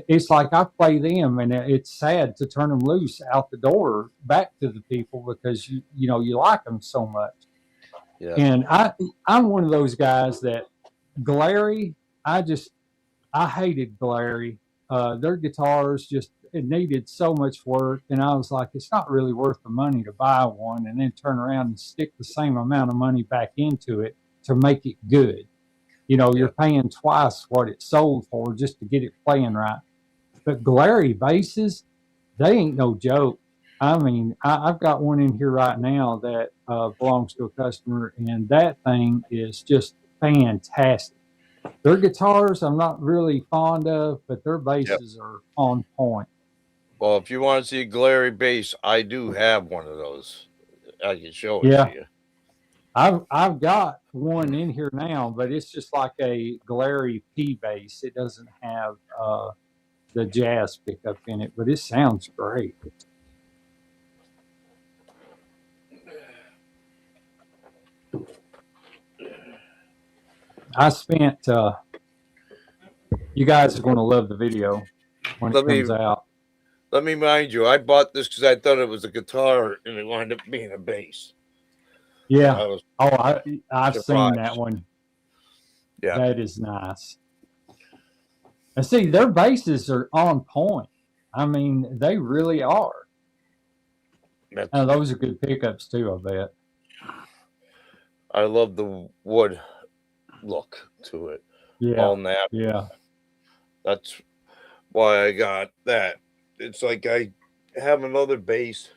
it's like I play them, and it's sad to turn them loose out the door back to the people because you like them so much. Yeah. And I'm one of those guys that Glary, I hated Glary. Their guitars it needed so much work, and I was like, it's not really worth the money to buy one and then turn around and stick the same amount of money back into it to make it good. You're paying twice what it sold for just to get it playing right. But Glary basses, they ain't no joke. I mean, I've got one in here right now that belongs to a customer, and that thing is just fantastic. Their guitars I'm not really fond of, but their Yep. basses are on point. Well, if you want to see a glary bass, I do have one of those. I can show it Yeah. to you. I've got one in here now, but it's just like a glary P bass. It doesn't have the jazz pickup in it, but it sounds great. I spent. You guys are going to love the video when it comes out. Let me remind you, I bought this because I thought it was a guitar, and it wound up being a bass. Yeah. I've seen that one. Yeah. That is nice. And see, their basses are on point. I mean, they really are. And those are good pickups too, I bet. I love the wood look to it. Yeah. All natural. Yeah. That's why I got that. It's like I have another bass,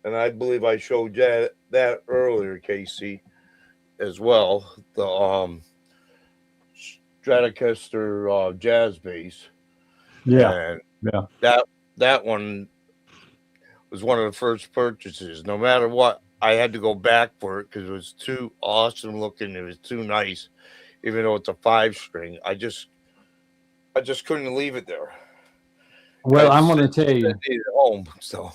and I believe I showed that earlier, Casey, as well. The Stratocaster jazz bass. Yeah. And that one was one of the first purchases. No matter what, I had to go back for it because it was too awesome looking. It was too nice, even though it's a 5-string. I just couldn't leave it there. Well, I'm going to tell you. Home, so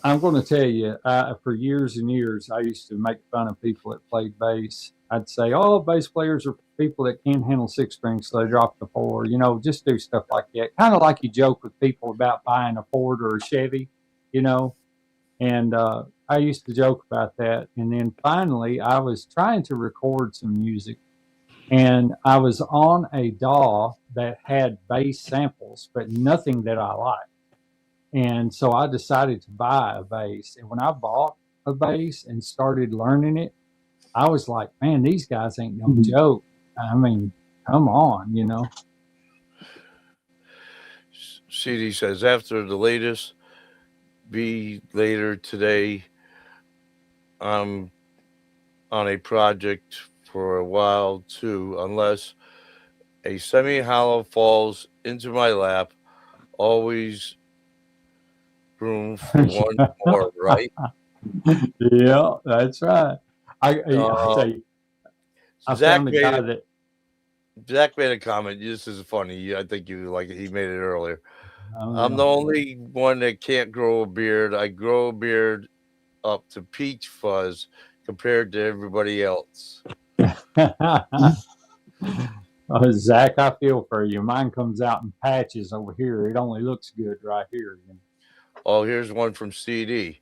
I'm going to tell you. For years and years, I used to make fun of people that played bass. I'd say, "Oh, bass players are people that can't handle 6 strings, so they drop the 4." You know, just do stuff like that. Kind of like you joke with people about buying a Ford or a Chevy. You know, and I used to joke about that. And then finally, I was trying to record some music. And I was on a DAW that had bass samples, but nothing that I liked. And so I decided to buy a bass. And when I bought a bass and started learning it, I was like, man, these guys ain't no joke. I mean, come on, you know. CD says, after the latest, be later today, I'm on a project for a while too, unless a semi-hollow falls into my lap. Always room for one more, right? Yeah, that's right. I tell you, I found a guy that Zach made a comment. This is funny. I think you like it. He made it earlier. I'm the only one that can't grow a beard. I grow a beard up to peach fuzz compared to everybody else. Oh, Zach, I feel for you. Mine comes out in patches over here. It only looks good right here. You know? Oh, here's one from CD.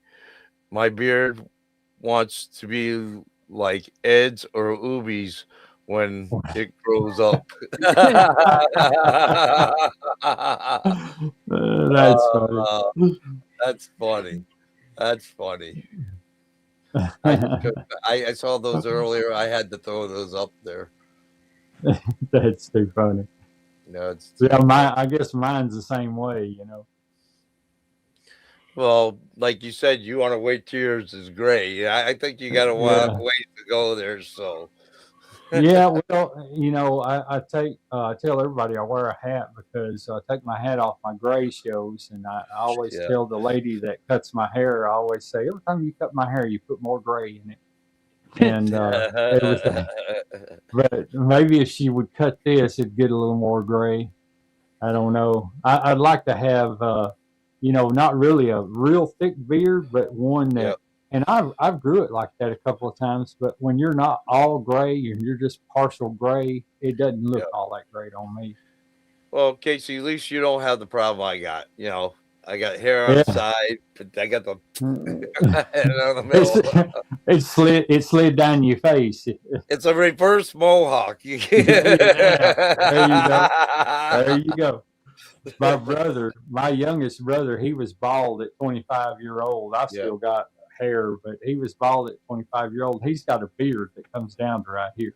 My beard wants to be like Ed's or Ubi's when it grows up. That's funny. That's funny. That's funny. I saw those earlier. I had to throw those up there. That's too funny. No, it's I guess mine's the same way, you know. Well, like you said, you want to wait till yours is gray. I think you got to wait to go there. So, yeah, well, you know, I tell everybody I wear a hat because I take my hat off, my gray shows, and I always tell the lady that cuts my hair, I always say, every time you cut my hair, you put more gray in it. And everything. But maybe if she would cut this, it'd get a little more gray. I don't know. I'd like to have, you know, not really a real thick beard, but one that, and I've grew it like that a couple of times, but when you're not all gray and you're just partial gray, it doesn't look all that great on me. Well, Casey, at least you don't have the problem I got. You know, I got hair on the side, but I got the the middle. It slid down your face. It's a reverse mohawk. There you go. There you go. My youngest brother, he was bald at 25-year-old. I still got hair, but he was bald at 25-year-old. He's got a beard that comes down to right here.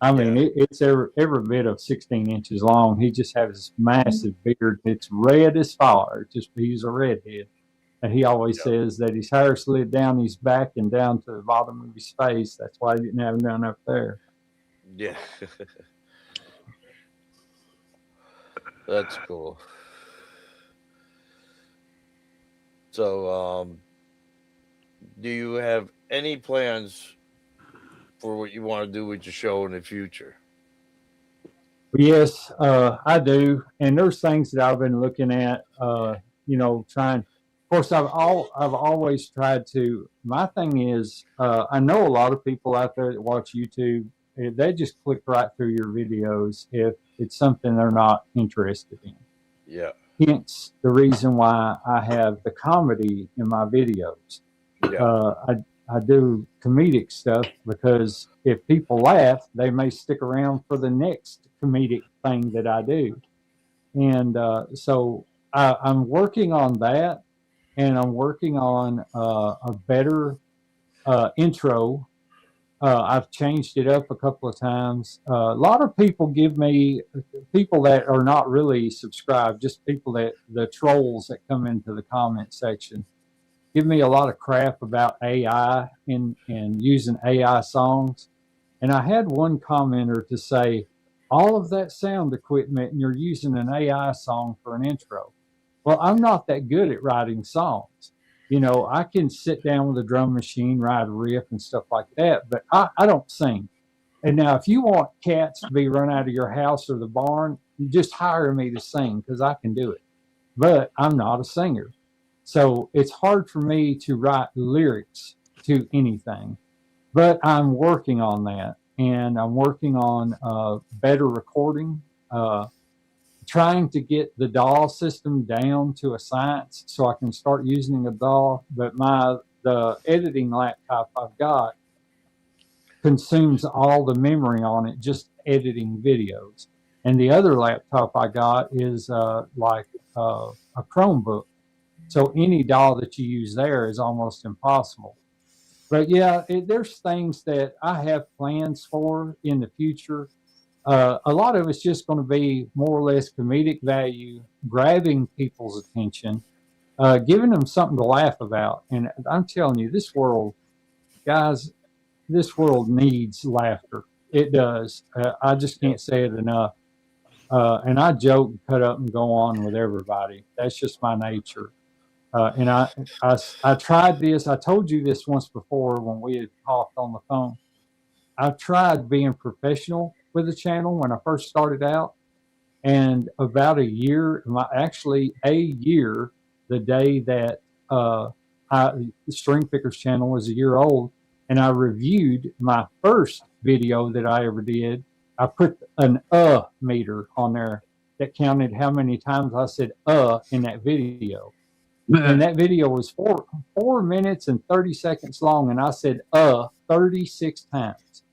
I mean, it's every bit of 16 inches long. He just has this massive beard. It's red as fire. He's a redhead. And he always says that his hair slid down his back and down to the bottom of his face. That's why he didn't have none up there. Yeah. That's cool. So, do you have any plans for what you want to do with your show in the future? Yes, I do. And there's things that I've been looking at, trying. Of course, I've always tried to. My thing is, I know a lot of people out there that watch YouTube. They just click right through your videos if it's something they're not interested in. Yeah. Hence the reason why I have the comedy in my videos. Yeah. I do comedic stuff because if people laugh, they may stick around for the next comedic thing that I do. And so I'm working on that, and I'm working on a better intro. I've changed it up a couple of times. A lot of people people that are not really subscribed, just the trolls that come into the comment section, give me a lot of crap about AI and using AI songs. And I had one commenter to say, all of that sound equipment and you're using an AI song for an intro. Well, I'm not that good at writing songs. I can sit down with a drum machine, write a riff and stuff like that, but I don't sing. And now if you want cats to be run out of your house or the barn, you just hire me to sing because I can do it. But I'm not a singer. So it's hard for me to write lyrics to anything. But I'm working on that. And I'm working on better recording, trying to get the DAW system down to a science so I can start using a DAW. But the editing laptop I've got consumes all the memory on it, just editing videos. And the other laptop I got is like a Chromebook. So any DAW that you use there is almost impossible. But yeah, there's things that I have plans for in the future. A lot of it's just going to be more or less comedic value, grabbing people's attention, giving them something to laugh about. And I'm telling you, this world, guys, this world needs laughter. It does. I just can't say it enough. And I joke and cut up and go on with everybody. That's just my nature. And I tried this. I told you this once before when we had talked on the phone. I tried being professional with the channel when I first started out. And about a year, the day that the String Pickers channel was a year old, and I reviewed my first video that I ever did. I put an meter on there that counted how many times I said in that video. And that video was 4 minutes and 30 seconds long, and I said 36 times.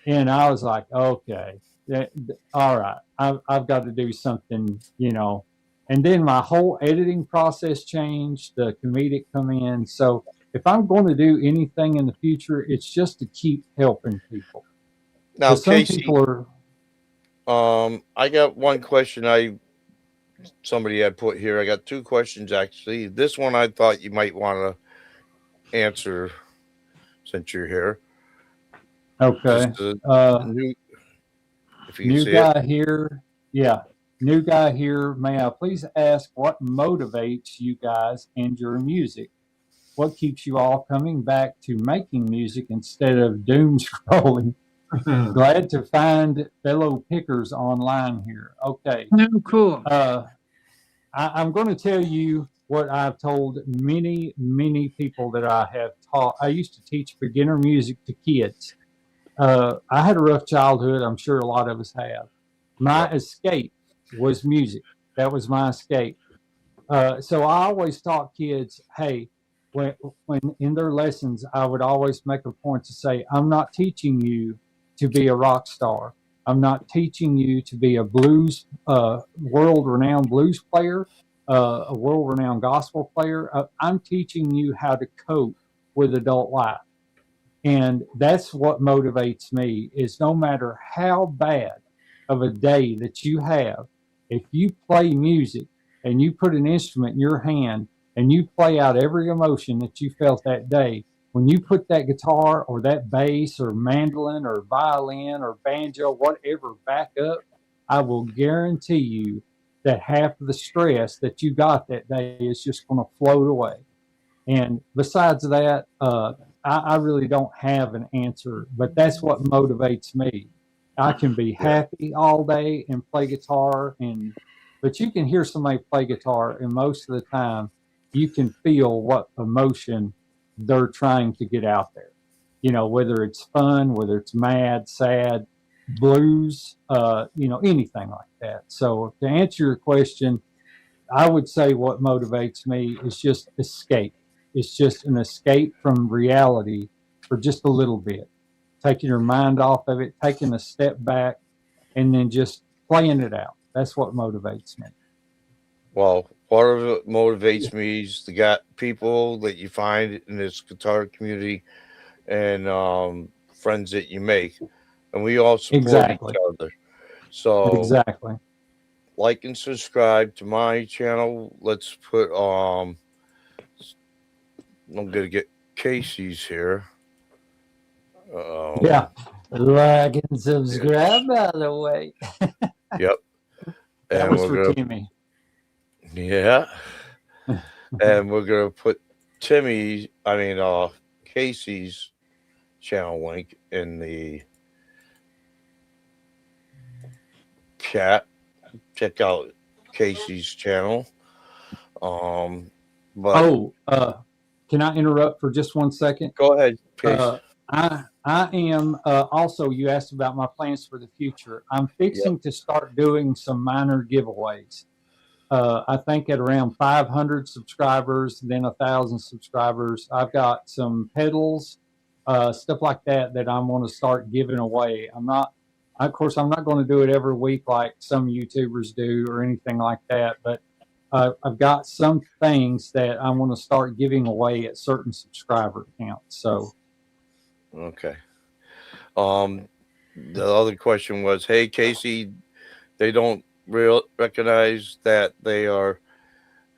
And I was like, okay, all right, I've got to do something, And then my whole editing process changed, the comedic come in. So if I'm going to do anything in the future, it's just to keep helping people. Now, Casey, I got one question somebody had put here. I got two questions actually. This one I thought you might want to answer since you're here. Okay. New guy here. Yeah. New guy here. May I please ask what motivates you guys and your music? What keeps you all coming back to making music instead of doom scrolling? Glad to find fellow pickers online here. Okay. Oh, cool. I'm going to tell you what I've told many, many people that I have taught. I used to teach beginner music to kids. I had a rough childhood. I'm sure a lot of us have. My escape was music. That was my escape. So I always taught kids, hey, when in their lessons, I would always make a point to say, I'm not teaching you to be a rock star. I'm not teaching you to be a blues, world-renowned blues player, a world-renowned gospel player. I'm teaching you how to cope with adult life. And that's what motivates me is no matter how bad of a day that you have, if you play music and you put an instrument in your hand and you play out every emotion that you felt that day, when you put that guitar or that bass or mandolin or violin or banjo, whatever, back up, I will guarantee you that half of the stress that you got that day is just going to float away. And besides that, I really don't have an answer, but that's what motivates me. I can be happy all day and play guitar, but you can hear somebody play guitar, and most of the time, you can feel what emotion they're trying to get out there. Whether it's fun, whether it's mad, sad, blues, anything like that. So to answer your question, I would say what motivates me is just escape. It's just an escape from reality for just a little bit, taking your mind off of it, taking a step back, and then just playing it out. That's what motivates me. Well, part of it motivates me is the got people that you find in this guitar community and friends that you make, and we all support each other. So exactly. Like and subscribe to my channel. Let's put I'm gonna get Casey's here. Yeah, like and subscribe, by the way. Yep. That was for Timmy. Yeah. And we're gonna put Casey's channel link in the chat. Check out Casey's channel. Can I interrupt for just 1 second? Go ahead, Casey. I am also, you asked about my plans for the future. I'm fixing to start doing some minor giveaways. I think at around 500 subscribers, then 1,000 subscribers, I've got some pedals, stuff like that I'm going to start giving away. Of course, I'm not going to do it every week like some YouTubers do or anything like that, but I've got some things that I want to start giving away at certain subscriber counts. So, okay. The other question was, hey, Casey, they don't recognize that they are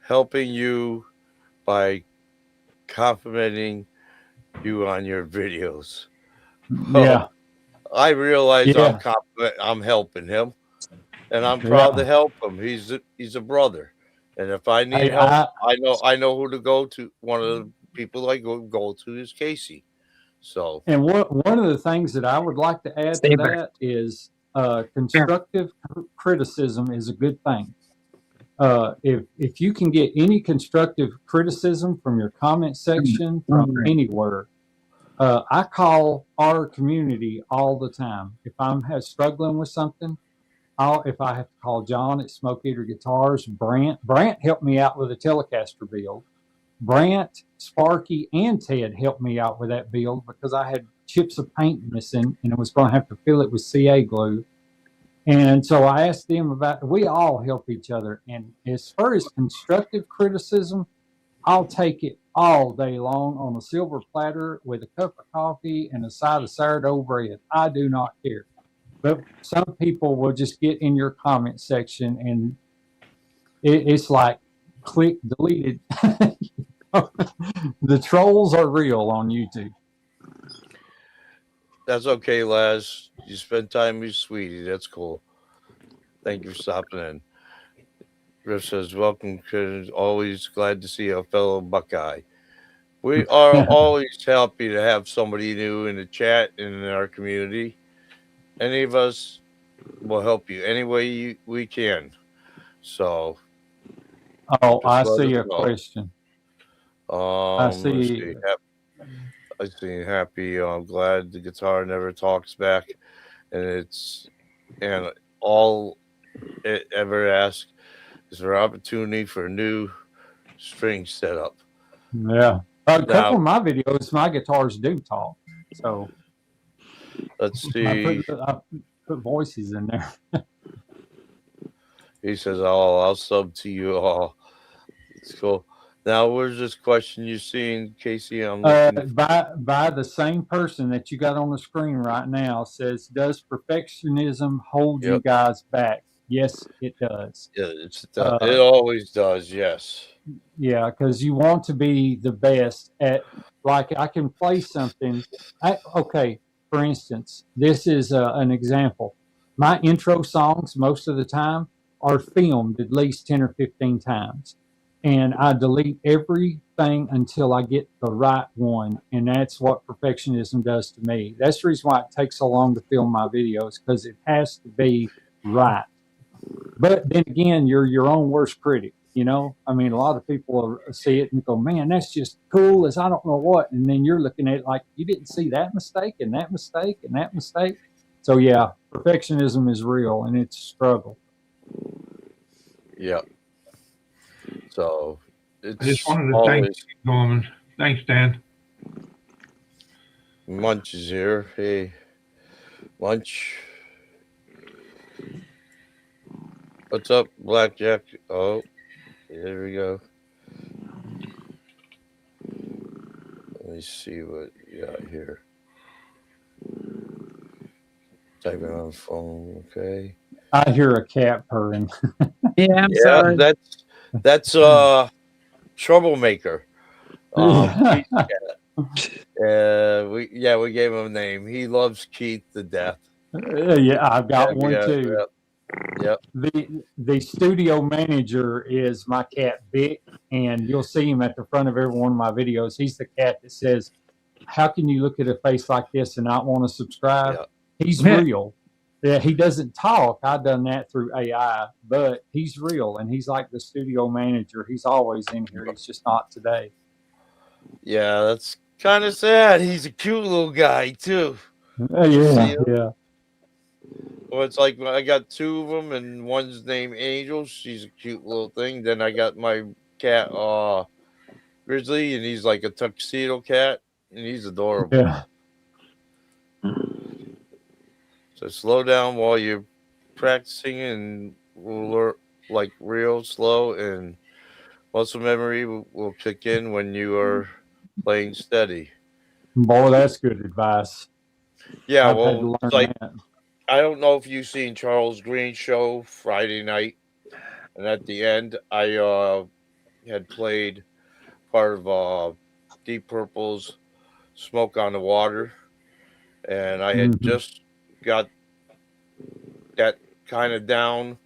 helping you by complimenting you on your videos. Yeah. I realize I'm helping him, and I'm proud to help him. He's a brother, and if I need help, I know who to go to. One of the people I go to is Casey. So, and one of the things that I would like to add to that is constructive criticism is a good thing. If you can get any constructive criticism from your comment section from anywhere, I call our community all the time. If I'm struggling with something, if I have to call John at Smoke Eater Guitars, Brant helped me out with a Telecaster build. Brant, Sparky, and Ted helped me out with that build because I had chips of paint missing and I was going to have to fill it with CA glue. And so I asked them we all help each other. And as far as constructive criticism, I'll take it all day long on a silver platter with a cup of coffee and a side of sourdough bread. I do not care. But some people will just get in your comment section and it's like click deleted. The trolls are real on YouTube. That's okay, Laz. You spend time with sweetie. That's cool. Thank you for stopping in. Griff says, welcome, Chris. Always glad to see a fellow Buckeye. We are always happy to have somebody new in the chat and in our community. Any of us will help you any way we can. So. I see a question. I see. I see happy. I'm glad the guitar never talks back, and all it ever asks is for opportunity for a new string setup. Yeah, a couple of my videos, my guitars do talk. So let's see. I put voices in there. He says, "Oh, I'll sub to you all." It's cool. Now, where's this question you seeing, Casey? I'm looking. By the same person that you got on the screen right now says, does perfectionism hold you Yep. guys back? Yes, it does. Yeah, it always does. Yes. Yeah, because you want to be the best at, like, I can play something. Okay, for instance, this is an example. My intro songs, most of the time, are filmed at least 10 or 15 times. And I delete everything until I get the right one. And that's what perfectionism does to me. That's the reason why it takes so long to film my videos, because it has to be right. But then again, you're your own worst critic. I mean, a lot of people see it and go, man, that's just cool as I don't know what. And then you're looking at it like, you didn't see that mistake and that mistake and that mistake. So, yeah, perfectionism is real and it's a struggle. Yep. So it's I just wanted to always thank Norman. Thanks, Dan. Munch is here. Hey, Munch. What's up, Blackjack? Oh, there we go. Let me see what you got here. Typing on the phone, okay. I hear a cat purring. Yeah, I'm sorry. That's Troublemaker. We gave him a name. He loves Keith to death. Yeah, I've got one too. Yep. The studio manager is my cat Vic, and you'll see him at the front of every one of my videos. He's the cat that says, "How can you look at a face like this and not want to subscribe?" Yep. He's real. Yeah, he doesn't talk. I've done that through AI, but he's real, and he's like the studio manager. He's always in here. He's just not today. Yeah, that's kind of sad. He's a cute little guy too. Yeah. Well, it's like I got two of them, and one's named Angel. She's a cute little thing. Then I got my cat, Grizzly, and he's like a tuxedo cat, and he's adorable. Yeah. So slow down while you're practicing, and we'll learn like real slow, and muscle memory will kick in when you are playing steady. Boy, that's good advice. Yeah, I've had to well, learn it's like that. I don't know if you've seen Charles Green's show Friday night, and at the end, I had played part of Deep Purple's "Smoke on the Water," and I had just got that kind of down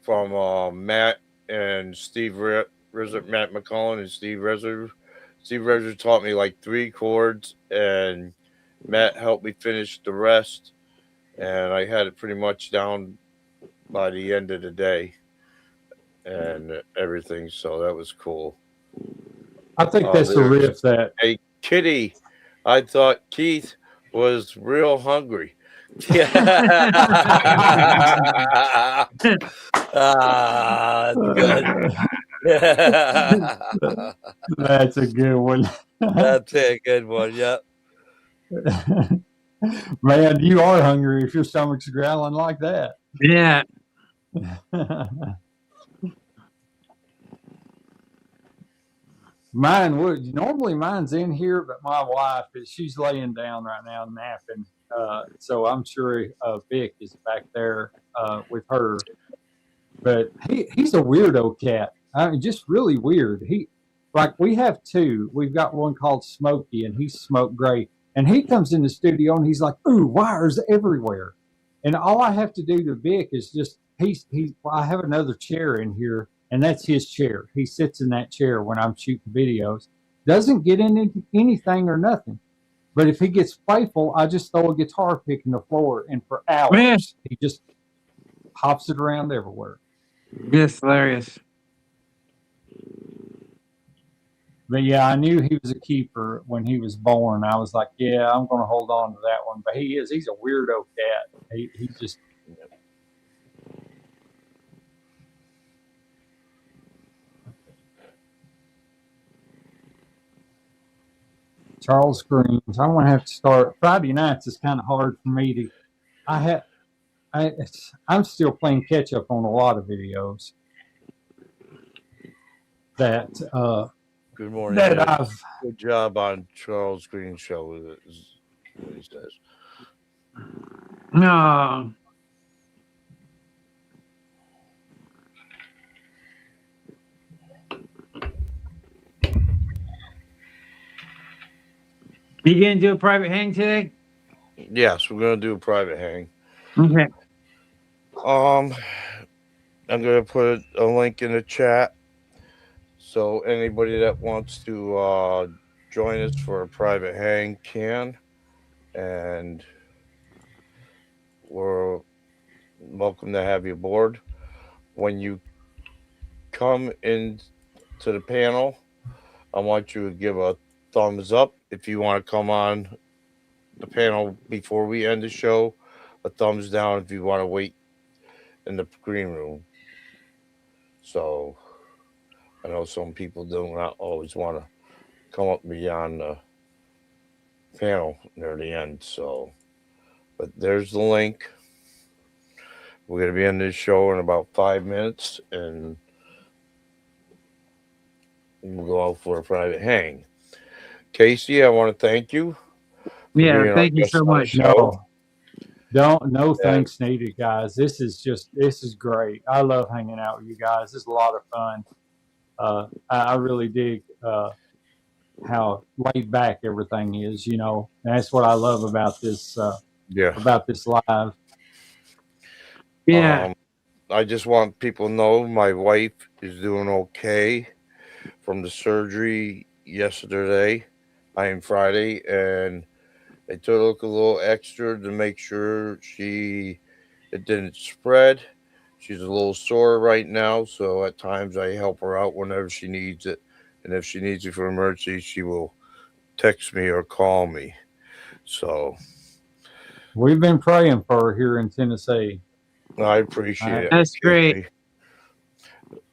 from Matt and Steve Matt McCullen and Steve Rezzer. Steve Rezzer taught me like 3 chords, and Matt helped me finish the rest. And I had it pretty much down by the end of the day and everything. So that was cool. I think that's the riff that. Hey, Kitty, I thought Keith was real hungry. Good. That's a good one. That's a good one. Yep. Man, you are hungry if your stomach's growling like that. Yeah. Mine would normally mine's in here, but my wife she's laying down right now napping. So I'm sure Vic is back there with her. But he's a weirdo cat. I mean, just really weird. We have 2. We've got one called Smokey, and he's smoke gray. And he comes in the studio and he's like, "Ooh, wires everywhere." And all I have to do to Vic is just I have another chair in here, and that's his chair. He sits in that chair when I'm shooting videos. Doesn't get into anything or nothing. But if he gets playful, I just throw a guitar pick in the floor, and for hours he just hops it around everywhere. Yes, hilarious. But yeah, I knew he was a keeper when he was born. I was like, yeah, I'm going to hold on to that one. But he's a weirdo cat. He just. Charles Green. So I'm going to have to start. Friday nights is kind of hard for me to. I'm still playing catch up on a lot of videos that Good morning. that Ed. I've Good job on Charles Green's show. Is what he says. No. You gonna do a private hang today? Yes, we're gonna do a private hang. Okay. I'm gonna put a link in the chat, so anybody that wants to join us for a private hang can, and we're welcome to have you aboard. When you come in to the panel, I want you to give a thumbs up if you want to come on the panel before we end the show. A thumbs down if you want to wait in the green room. So I know some people do not always want to come up beyond the panel near the end. So, but there's the link. We're going to be ending this show in about 5 minutes, and we'll go out for a private hang. Casey, I want to thank you for Yeah, being our thank you guest so on the much. show. no thanks needed, guys. This is great. I love hanging out with you guys. It's a lot of fun. I really dig how laid back everything is. You know, that's what I love about this Yeah. live. Yeah. I just want people to know my wife is doing okay from the surgery yesterday. I am Friday, and they took a little extra to make sure it didn't spread. She's a little sore right now, so at times I help her out whenever she needs it. And if she needs it for emergency, she will text me or call me. So We've been praying for her here in Tennessee. I appreciate it. That's great. Casey.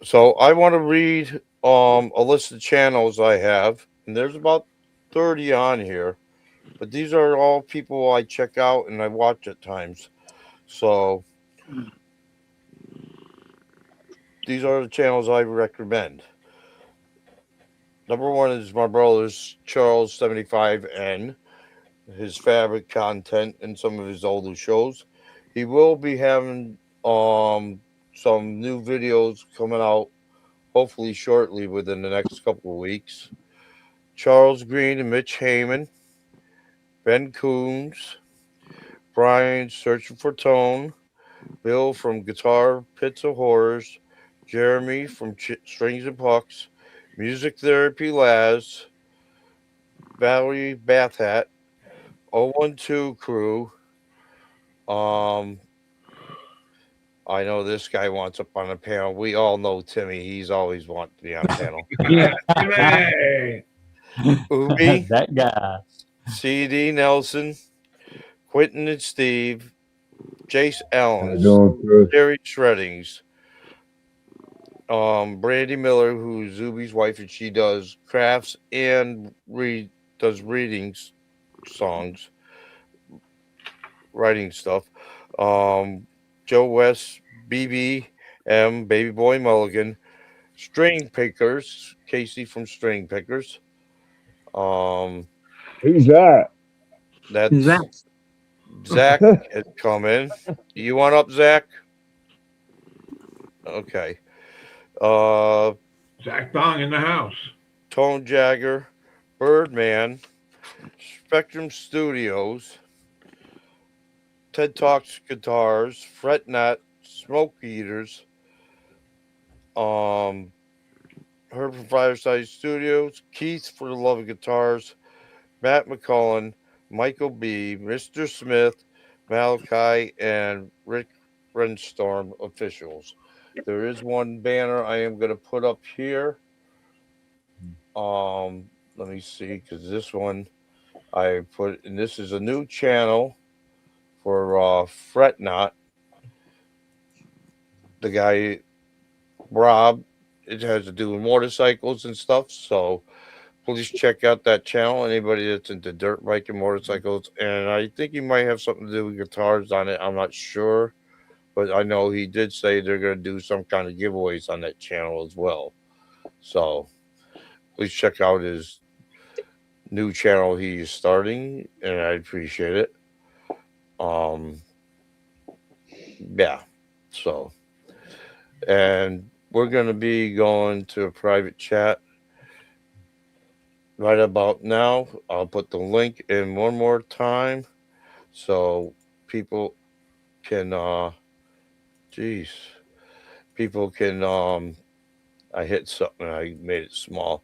So I want to read a list of channels I have, and there's about 30 on here, but these are all people I check out and I watch at times. So these are the channels I recommend. Number one is my brother's Charles 75N, his favorite content and some of his older shows. He will be having some new videos coming out hopefully shortly within the next couple of weeks. Charles Green and Mitch Heyman, Ben Coons, Brian Searching for Tone, Bill from Guitar Pits of Horrors, Jeremy from Strings and Pucks, Music Therapy Laz, Valerie Bathat, 012 Crew. I know this guy wants up on the panel. We all know Timmy. He's always wanted to be on the panel. Yeah. Hey. Ubi, That guy. CD Nelson, Quentin and Steve, Jace How you Ellens, doing, Chris? Jerry Shreddings, Brandy Miller, who's Zuby's wife, and she does crafts and does readings, songs, writing stuff. Joe West, BB M, Baby Boy Mulligan, String Pickers, Casey from String Pickers. Who's that? That's Zach. Zach has come in. You want up, Zach? Okay. Zach Dong in the house. Tone Jagger, Birdman, Spectrum Studios, Ted Talks Guitars, Fretnut, Smoke Eaters, Herb from Fireside Studios, Keith for the Love of Guitars, Matt McCullen, Michael B., Mr. Smith, Malachi, and Rick Renstorm officials. There is one banner I am going to put up here. Let me see, because this one I put, and this is a new channel for Fretnut. The guy Rob, it has to do with motorcycles and stuff. So please check out that channel. Anybody that's into dirt bike and motorcycles, and I think he might have something to do with guitars on it. I'm not sure, but I know he did say they're going to do some kind of giveaways on that channel as well. So please check out his new channel he's starting, and I appreciate it. Yeah. So, and we're gonna be going to a private chat right about now. I'll put the link in one more time so people can people can I hit something, I made it small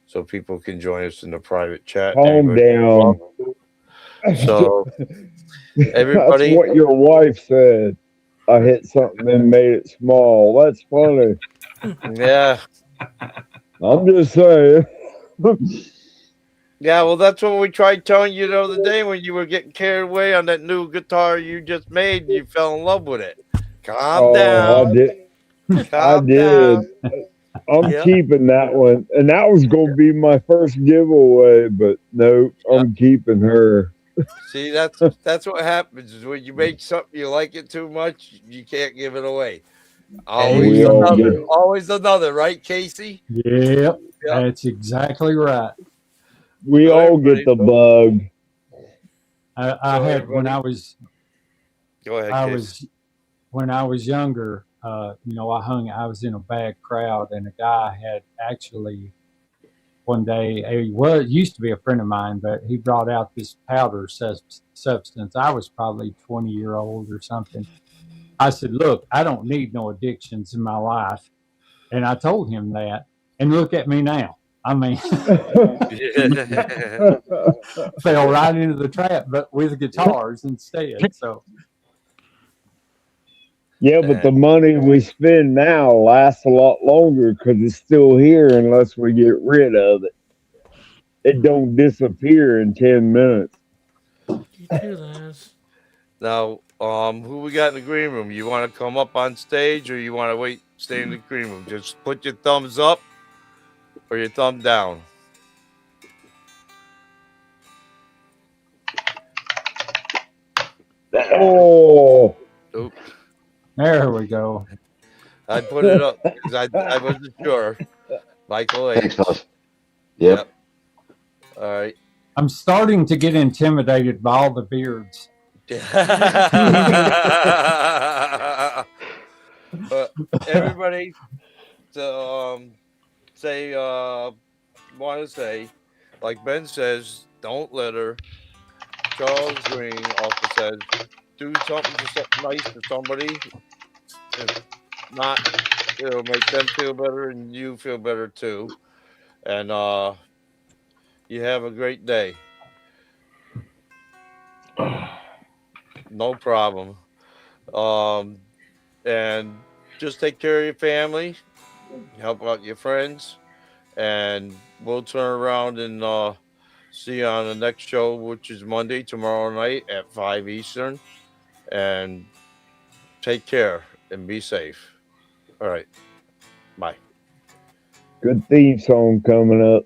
so people can join us in the private chat. Calm down. So That's everybody, what your wife said. I hit something and made it small. That's funny. yeah. I'm just saying. Yeah, well, that's what we tried telling you the other day when you were getting carried away on that new guitar you just made. You fell in love with it. Calm Oh, down. I did. I Calm did. down. I'm Yeah. keeping that one. And that was going to be my first giveaway, but nope, I'm keeping her. See, that's what happens is when you make something you like it too much, you can't give it away. Always We all another. get. Always another, right, Casey? Yep, Yeah. that's exactly right. We So all get the bug. I So had when everybody- I was Go ahead, I Casey. was when I was younger. I was in a bad crowd, and a guy had actually one day he used to be a friend of mine, but he brought out this powder substance. I was probably 20-year-old or something. I said, "Look, I don't need no addictions in my life," and I told him that. And look at me now. I mean, fell right into the trap, but with guitars instead. So Yeah, but the money we spend now lasts a lot longer because it's still here unless we get rid of it. It don't disappear in 10 minutes. You too, Lance. Now, who we got in the green room? You want to come up on stage or you want to wait, stay in the green room? Just put your thumbs up or your thumb down. Oh, Oop. there we go. I put it up because I wasn't sure. Michael H. Thanks, fellas. Yep. All right. I'm starting to get intimidated by all the beards. Everybody, say, want to say, like Ben says, don't litter. Charles Green also says, do something nice to somebody. If not, it'll make them feel better and you feel better too. And you have a great day. No problem. And just take care of your family, help out your friends, and we'll turn around and see you on the next show, which is Monday, tomorrow night at 5 Eastern. And take care and be safe. All right. Bye. good theme song coming up.